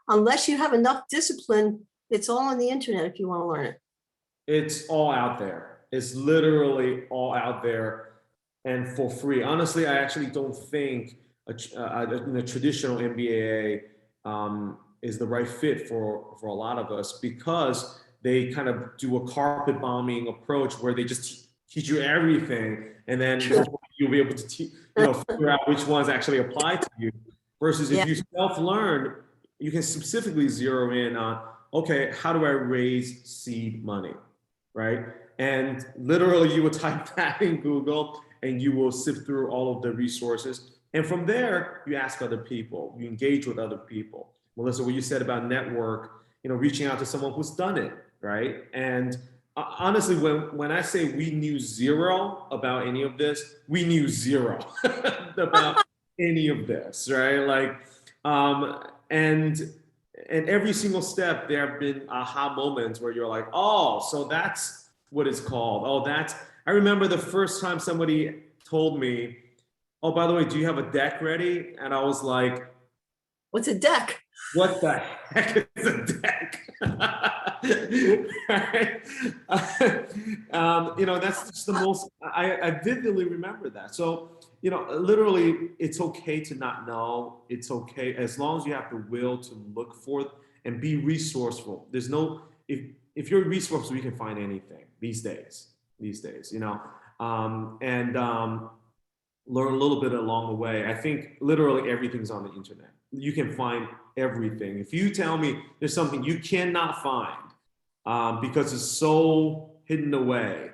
unless you have enough discipline. It's all on the internet if you want to learn it. It's all out there. It's literally all out there and for free. Honestly, I actually don't think a traditional MBA is the right fit for a lot of us, because they kind of do a carpet bombing approach where they just teach you everything, and then you'll be able to figure out which ones actually apply to you. Versus if you self-learn, you can specifically zero in on, okay, how do I raise seed money, right? And literally you will type that in Google and you will sift through all of the resources. And from there, you ask other people, you engage with other people. Melissa, what you said about network, reaching out to someone who's done it, right? And honestly, when I say we knew zero about any of this, we knew zero about any of this, right? Like, and every single step, there have been aha moments where you're like, oh, so that's what it's called. Oh, I remember the first time somebody told me, oh, by the way, do you have a deck ready? And I was like, what's a deck? What the heck is a deck? Right? That's just the most, I vividly remember that. So, literally, it's okay to not know. It's okay as long as you have the will to look for it and be resourceful. There's no, if you're resourceful, you can find anything these days, learn a little bit along the way. I think literally everything's on the internet. You can find everything. If you tell me there's something you cannot find because it's so hidden away,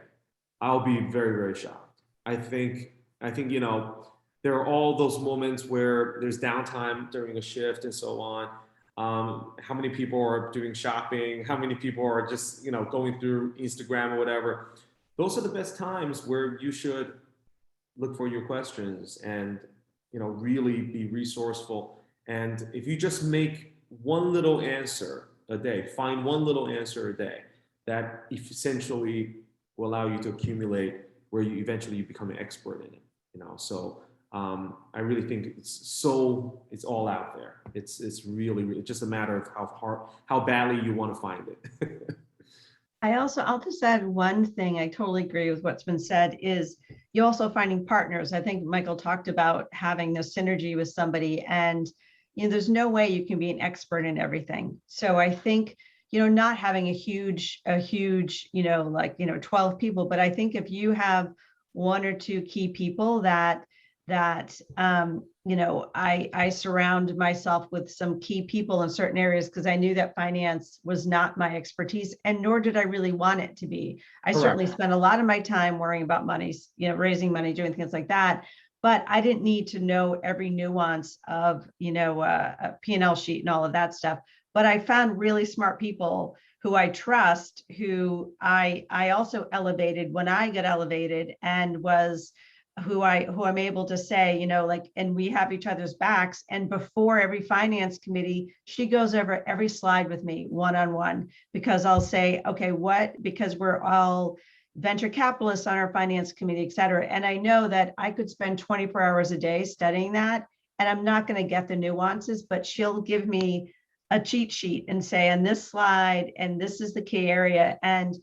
I'll be very, very shocked. I think there are all those moments where there's downtime during a shift and so on. How many people are doing shopping? How many people are just going through Instagram or whatever? Those are the best times where you should look for your questions and really be resourceful. And if you just make one little answer a day, find one little answer a day, that essentially will allow you to accumulate where you eventually become an expert in it. So I really think it's all out there. It's really just a matter of how badly you want to find it. I'll just add one thing. I totally agree with what's been said, is you also finding partners. I think Michael talked about having this synergy with somebody, and there's no way you can be an expert in everything. So I think, not having a huge, 12 people, but I think if you have 1 or 2 key people that I surround myself with some key people in certain areas, because I knew that finance was not my expertise, and nor did I really want it to be. I certainly spent a lot of my time worrying about money, raising money, doing things like that. But I didn't need to know every nuance of, a P&L sheet and all of that stuff. But I found really smart people who I trust, who I also elevated when I got elevated, and was who I'm able to say, you know, like, and we have each other's backs. And before every finance committee, she goes over every slide with me one-on-one, because I'll say, okay, because we're all venture capitalists on our finance committee, et cetera. And I know that I could spend 24 hours a day studying that, and I'm not going to get the nuances, but she'll give me a cheat sheet and say, on this slide, and this is the key area. And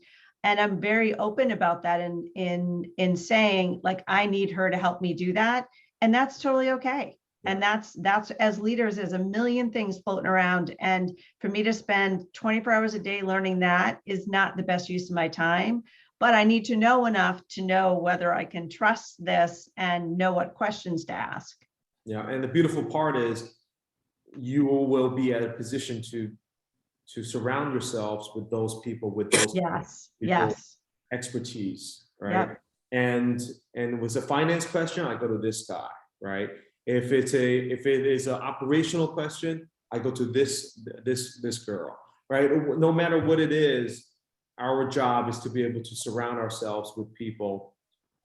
I'm very open about that in saying, like, I need her to help me do that. And that's totally okay. And that's as leaders, there's a million things floating around. And for me to spend 24 hours a day learning that is not the best use of my time. But I need to know enough to know whether I can trust this and know what questions to ask. Yeah, and the beautiful part is you will be at a position to surround yourselves with those people, with those expertise, right? Yep. And it was a finance question, I go to this guy, right? If it is an operational question, I go to this girl, right? No matter what it is, our job is to be able to surround ourselves with people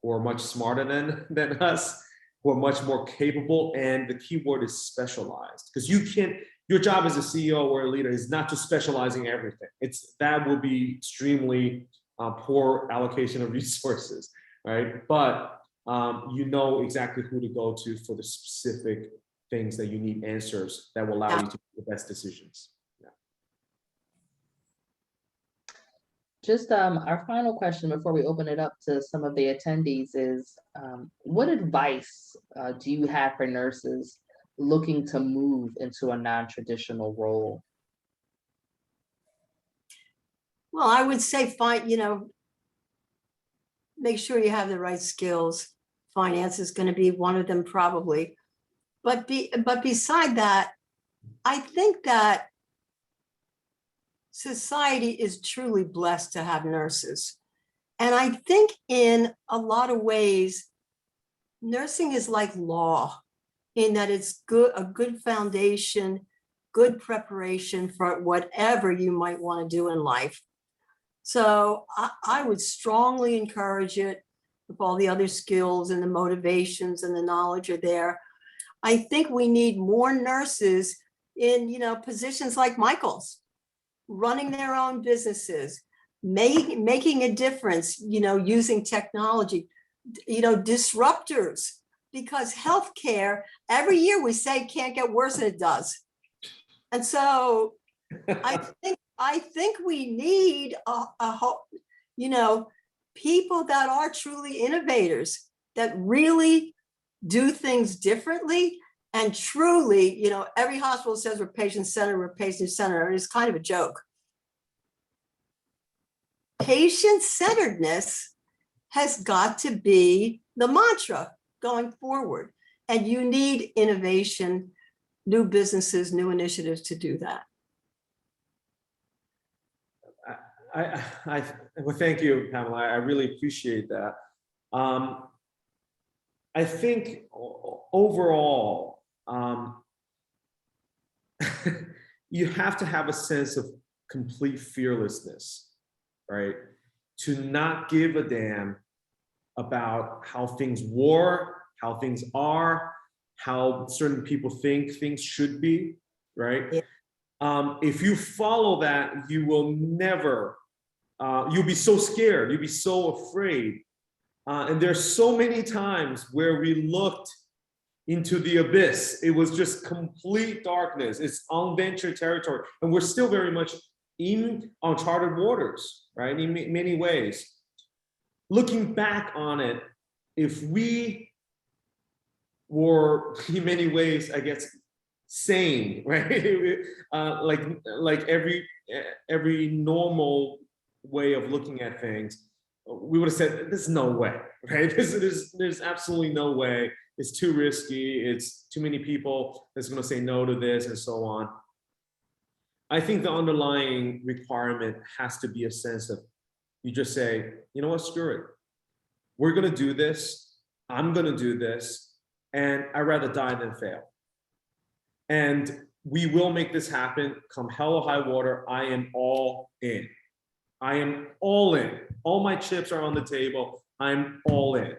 who are much smarter than us, who are much more capable, and the key word is specialized, because your job as a CEO or a leader is not to specializing everything. That will be extremely poor allocation of resources, right? But you know exactly who to go to for the specific things that you need answers that will allow you to make the best decisions. Yeah. Just our final question before we open it up to some of the attendees is, what advice do you have for nurses looking to move into a non-traditional role? Well, I would say make sure you have the right skills. Finance is going to be one of them probably. But beside that, I think that society is truly blessed to have nurses. And I think in a lot of ways, nursing is like law, in that it's a good foundation, good preparation for whatever you might want to do in life. So I would strongly encourage it if all the other skills and the motivations and the knowledge are there. I think we need more nurses in, positions like Michael's, running their own businesses, making a difference, using technology, disruptors, because healthcare, every year we say can't get worse and it does. And so I think we need people that are truly innovators, that really do things differently, and truly, every hospital says we're patient-centered, we're patient-centered. It's kind of a joke. Patient-centeredness has got to be the mantra going forward. And you need innovation, new businesses, new initiatives to do that. Well, thank you, Pamela. I really appreciate that. I think overall, you have to have a sense of complete fearlessness, right? To not give a damn about how things were, how things are, how certain people think things should be, right? Yeah. If you follow that, you will never, you'll be so scared, you'll be so afraid. And there's so many times where we looked into the abyss. It was just complete darkness. It's unventured territory. And we're still very much in uncharted waters, right? In many ways. Looking back on it, if we were in many ways, I guess, sane, right? like every normal way of looking at things, we would have said, there's no way, right? There's absolutely no way. It's too risky. It's too many people that's going to say no to this and so on. I think the underlying requirement has to be a sense of, you just say, you know what, screw it. We're going to do this. I'm going to do this. And I'd rather die than fail. And we will make this happen. Come hell or high water, I am all in. I am all in. All my chips are on the table. I'm all in.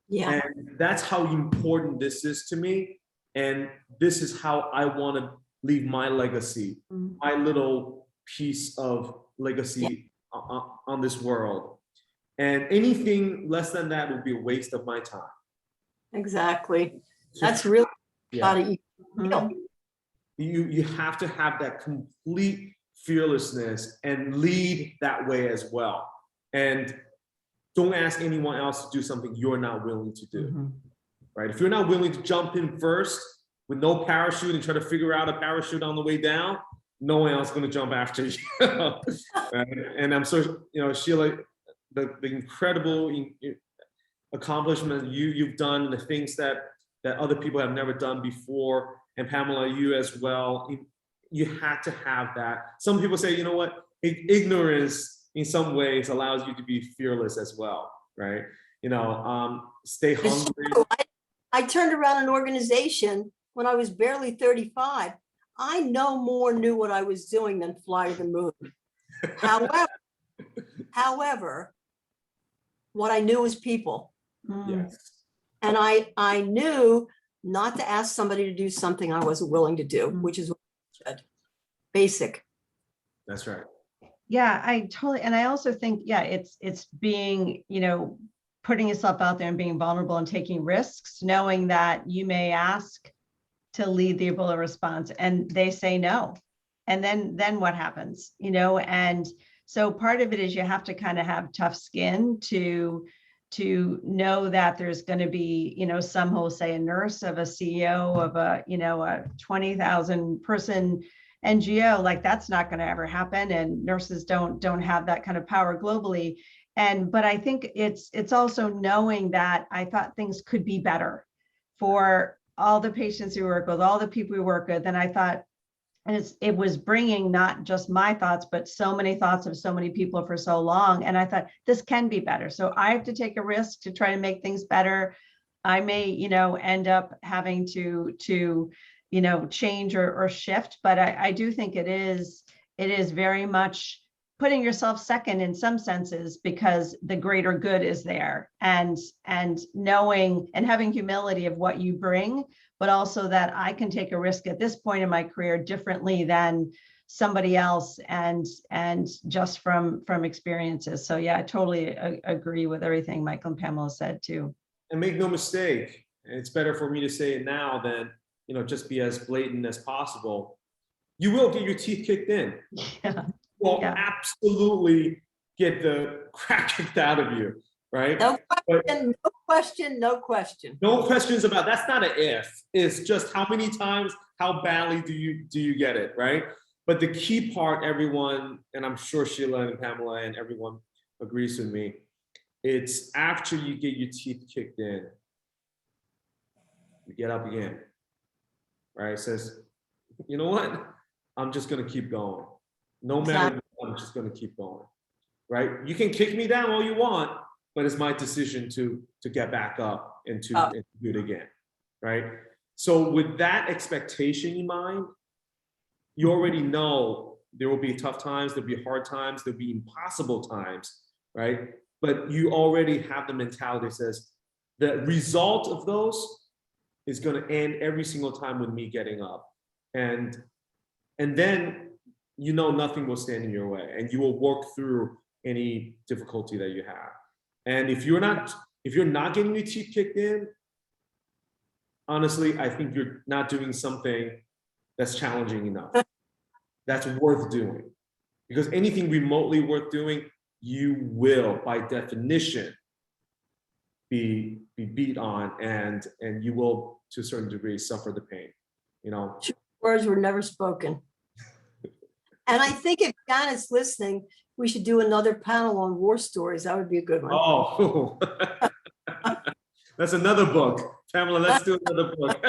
Yeah. And that's how important this is to me. And this is how I want to leave my legacy, my little piece of legacy on this world. And anything less than that would be a waste of my time. Exactly. That's really Yeah. how you feel. You have to have that complete fearlessness and lead that way as well. And don't ask anyone else to do something you're not willing to do, right? If you're not willing to jump in first with no parachute and try to figure out a parachute on the way down, no one else is going to jump after you. Right? And I'm so, Sheila, the incredible accomplishment you've done, and the things that other people have never done before, and Pamela, you as well. You had to have that. Some people say, you know what, ignorance in some ways allows you to be fearless as well, right? Stay hungry. I turned around an organization when I was barely 35. I no more knew what I was doing than fly to the moon. However, what I knew was people. Yes. And I knew not to ask somebody to do something I wasn't willing to do, which is what I said. Basic. That's right. Yeah, I totally, and I also think, yeah, it's being, putting yourself out there and being vulnerable and taking risks, knowing that you may ask to lead the Ebola response and they say no. And then what happens, and so part of it is you have to kind of have tough skin to know that there's going to be, some who will say a nurse of a CEO of a 20,000 person NGO, like that's not going to ever happen. And nurses don't have that kind of power globally. But I think it's also knowing that I thought things could be better for all the patients we work with, all the people we work with. And I thought, and it was bringing not just my thoughts, but so many thoughts of so many people for so long. And I thought this can be better. So I have to take a risk to try to make things better. I may, end up having to change or shift, but I do think it is very much putting yourself second in some senses, because the greater good is there, and knowing and having humility of what you bring, but also that I can take a risk at this point in my career differently than somebody else, and just from experiences. So yeah, I totally agree with everything Michael and Pamela said too. And make no mistake, it's better for me to say it now than just be as blatant as possible. You will get your teeth kicked in. Yeah. Will absolutely get the crap kicked out of you, right? No question. No questions about that's not an if. It's just how many times, how badly do you get it, right? But the key part, everyone, and I'm sure Sheila and Pamela and everyone agrees with me, it's after you get your teeth kicked in, you get up again, right? It says, you know what? I'm just gonna keep going. No matter what, I'm just gonna keep going, right? You can kick me down all you want, but it's my decision to get back up and to do it again, right? So with that expectation in mind, you already know there will be tough times, there'll be hard times, there'll be impossible times, right? But you already have the mentality that says the result of those is going to end every single time with me getting up, and then nothing will stand in your way, and you will work through any difficulty that you have. And if you're not getting your teeth kicked in, honestly, I think you're not doing something that's challenging enough. That's worth doing, because anything remotely worth doing, you will, by definition, be beat on, and you will, to a certain degree, suffer the pain. Words were never spoken. And I think if Janet's listening, we should do another panel on war stories. That would be a good one. Oh, that's another book. Pamela, let's do another book.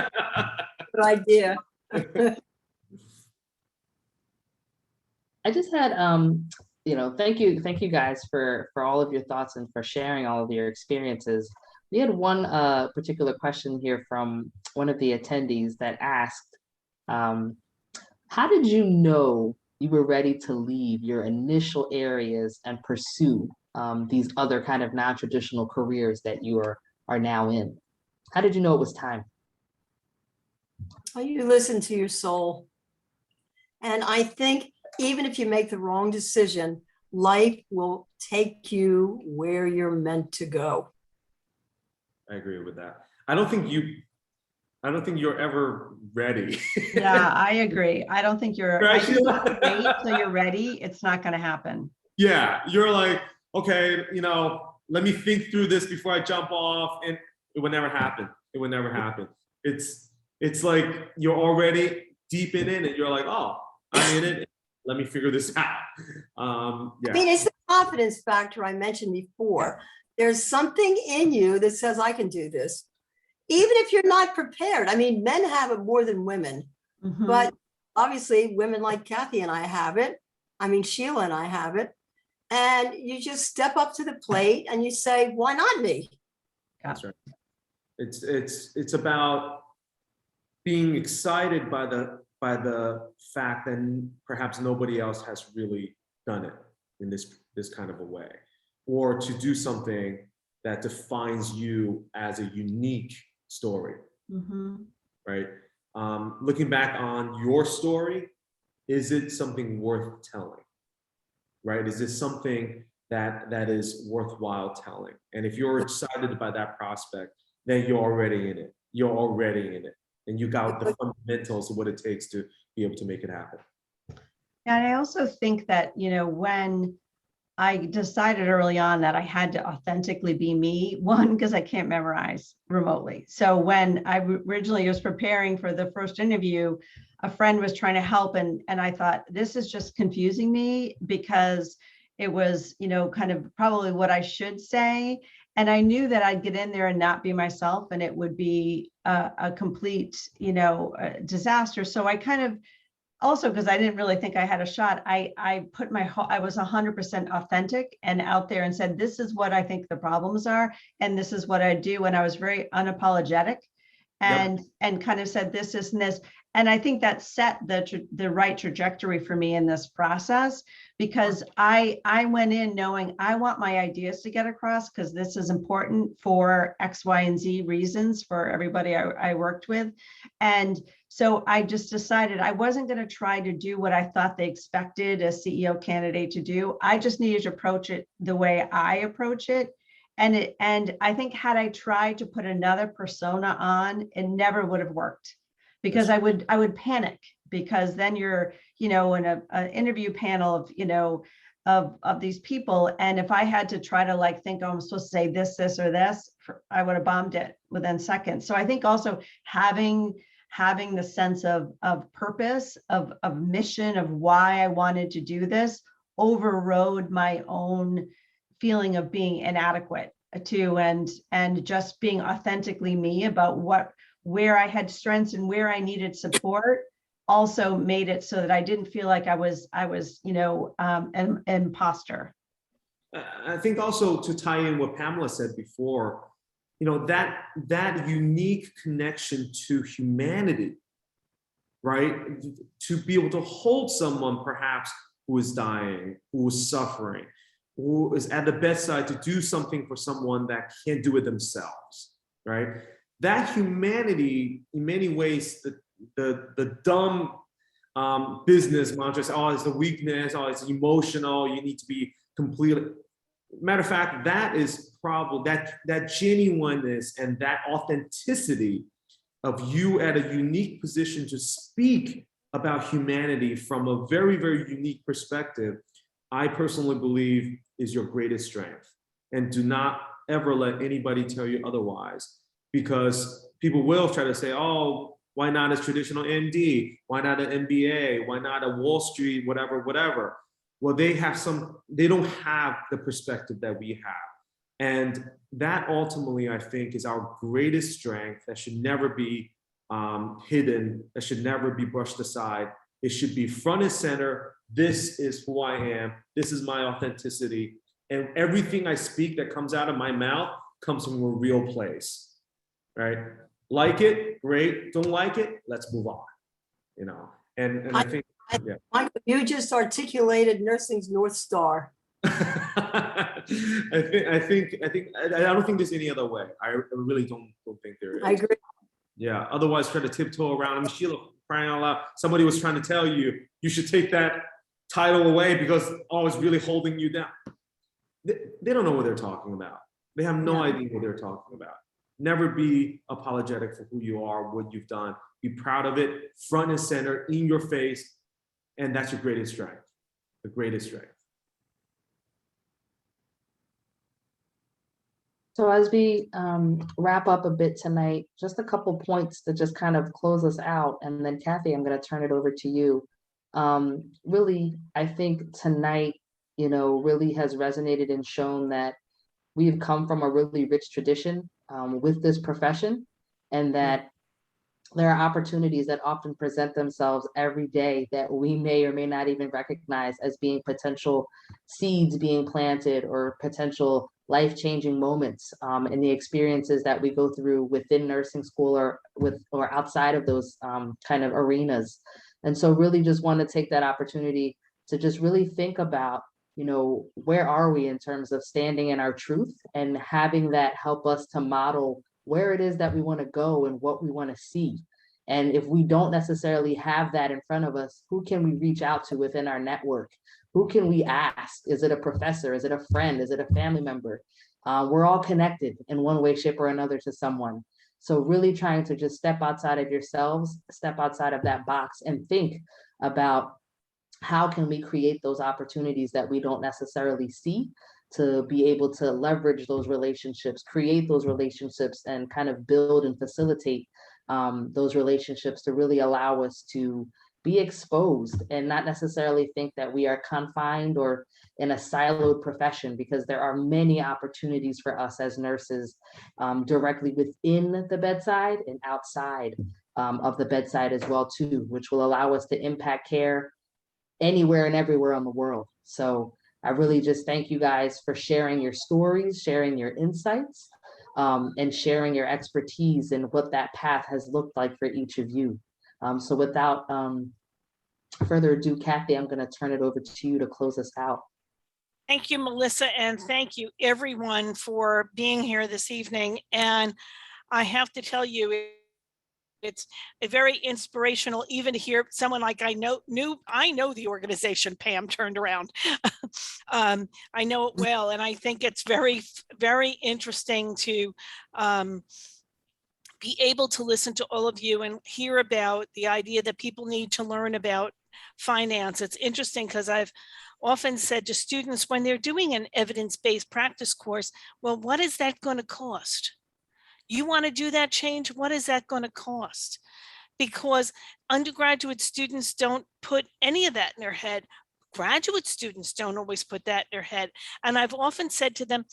Good idea. I just had, thank you guys for all of your thoughts and for sharing all of your experiences. We had one particular question here from one of the attendees that asked, how did you know you were ready to leave your initial areas and pursue these other kind of non-traditional careers that you are are now in? How did you know it was time? Well, you listen to your soul. And I think even if you make the wrong decision, life will take you where you're meant to go. I agree with that. I don't think you're ever ready. Yeah, I agree. I don't think you're, Right, I think if Sheila? you wait till you're ready, it's not going to happen. Yeah, you're like, okay, let me think through this before I jump off, and it would never happen. It would never happen. It's like you're already deep in it, and you're like, oh, I'm in it. Let me figure this out. Yeah. I mean, it's the confidence factor I mentioned before. There's something in you that says, I can do this. Even if you're not prepared. I mean, men have it more than women, Mhm. but obviously women like Kathy and I have it. I mean, Sheila and I have it. And you just step up to the plate and you say, why not me? That's right. It's about being excited by the fact that perhaps nobody else has really done it in this kind of a way, or to do something that defines you as a unique story, Mhm. right? Looking back on your story, is it something worth telling, right? Is this something that is worthwhile telling? And if you're excited by that prospect, then you're already in it. You're already in it. And you got the fundamentals of what it takes to be able to make it happen. And I also think that, when I decided early on that I had to authentically be me, one, because I can't memorize remotely. So when I originally was preparing for the first interview, a friend was trying to help, and I thought, this is just confusing me, because it was, kind of probably what I should say. And I knew that I'd get in there and not be myself, and it would be a complete, disaster. So I kind of, also, because I didn't really think I had a shot, I put I was 100% authentic and out there and said, this is what I think the problems are, and this is what I do. And I was very unapologetic and kind of said this, this, and this. And I think that set the right trajectory for me in this process, because I went in knowing I want my ideas to get across, because this is important for X, Y, and Z reasons for everybody I worked with. And so I just decided I wasn't going to try to do what I thought they expected a CEO candidate to do. I just needed to approach it the way I approach it. And I think had I tried to put another persona on, it never would have worked, because I would panic, because then you're, in an interview panel of, of these people. And if I had to try to think, oh, I'm supposed to say this, this, or this, I would have bombed it within seconds. So I think also having the sense of purpose, of mission, of why I wanted to do this, overrode my own feeling of being inadequate too, and just being authentically me about where I had strengths and where I needed support, also made it so that I didn't feel like I was an imposter. I think also, to tie in what Pamela said before, that unique connection to humanity, right? To be able to hold someone perhaps who is dying, who is suffering, who is at the bedside, to do something for someone that can't do it themselves, right? That humanity, in many ways, the dumb business mantra is, oh, it's the weakness, oh, it's emotional, you need to be completely. Matter of fact, that is probably that genuineness and that authenticity of you at a unique position to speak about humanity from a very, very unique perspective, I personally believe is your greatest strength. And do not ever let anybody tell you otherwise, because people will try to say, oh, why not a traditional MD? Why not an MBA? Why not a Wall Street, whatever? Well, they don't have the perspective that we have. And that ultimately, I think, is our greatest strength that should never be hidden, that should never be brushed aside. It should be front and center. This is who I am. This is my authenticity. And everything I speak that comes out of my mouth comes from a real place, right? Like it, great. Don't like it, let's move on, And I think, yeah. Michael, you just articulated nursing's North Star. I don't think there's any other way. I really don't think there is. I agree. Yeah, otherwise try to tiptoe around. I mean, Sheila, crying out loud, somebody was trying to tell you, you should take that title away because, oh, it's really holding you down. They don't know what they're talking about. They have no idea what they're talking about. Never be apologetic for who you are, what you've done. Be proud of it, front and center, in your face, and that's your greatest strength, the greatest strength. So as we wrap up a bit tonight, just a couple points to just kind of close us out. And then Kathy, I'm going to turn it over to you. Really, I think tonight, really has resonated and shown that we've come from a really rich tradition with this profession, and that there are opportunities that often present themselves every day that we may or may not even recognize as being potential seeds being planted or potential life-changing moments in the experiences that we go through within nursing school or outside of those kind of arenas. And so really just want to take that opportunity to just really think about, where are we in terms of standing in our truth and having that help us to model where it is that we want to go and what we want to see. And if we don't necessarily have that in front of us, who can we reach out to within our network? Who can we ask? Is it a professor? Is it a friend? Is it a family member? We're all connected in one way, shape, or another to someone. So really trying to just step outside of yourselves, step outside of that box, and think about how can we create those opportunities that we don't necessarily see, to be able to leverage those relationships, create those relationships, and kind of build and facilitate those relationships to really allow us to be exposed and not necessarily think that we are confined or in a siloed profession, because there are many opportunities for us as nurses directly within the bedside and outside of the bedside as well too, which will allow us to impact care anywhere and everywhere in the world. So I really just thank you guys for sharing your stories, sharing your insights, and sharing your expertise and what that path has looked like for each of you. So without further ado, Kathy, I'm going to turn it over to you to close us out. Thank you, Melissa, and thank you everyone for being here this evening. And I have to tell you, it's a very inspirational even to hear someone like I know the organization Pam turned around. I know it well, and I think it's very, very interesting to be able to listen to all of you and hear about the idea that people need to learn about finance. It's interesting because I've often said to students when they're doing an evidence-based practice course, well, what is that going to cost? You want to do that change? What is that going to cost? Because undergraduate students don't put any of that in their head. Graduate students don't always put that in their head. And I've often said to them,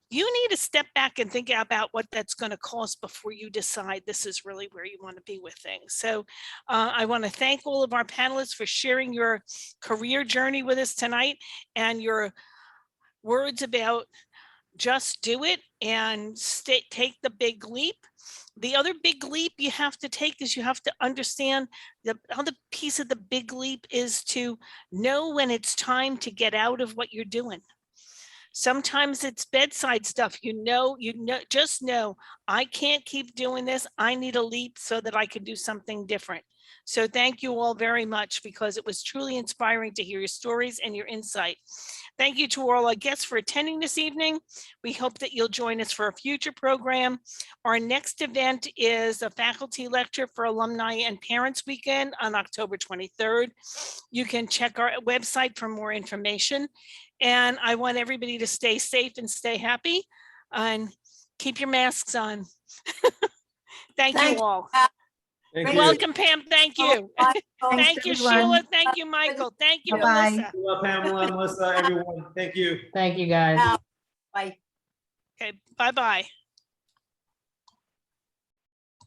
you need to step back and think about what that's going to cost before you decide this is really where you want to be with things. So I want to thank all of our panelists for sharing your career journey with us tonight and your words about just do it and take the big leap. The other big leap you have to take is you have to understand the other piece of the big leap is to know when it's time to get out of what you're doing. Sometimes it's bedside stuff. Just know I can't keep doing this. I need a leap so that I can do something different. So thank you all very much, because it was truly inspiring to hear your stories and your insight. Thank you to all our guests for attending this evening. We hope that you'll join us for a future program. Our next event is a faculty lecture for Alumni and Parents Weekend on October 23rd. You can check our website for more information. And I want everybody to stay safe and stay happy and keep your masks on. Thank you all. Thank You're you. welcome, Pam. Thank you. Thank you, everyone. Sheila. Thank you, Michael. Thank you, Bye-bye. Melissa. Well, Pamela, Melissa, everyone, thank you. Thank you, guys. Bye. Okay, bye-bye.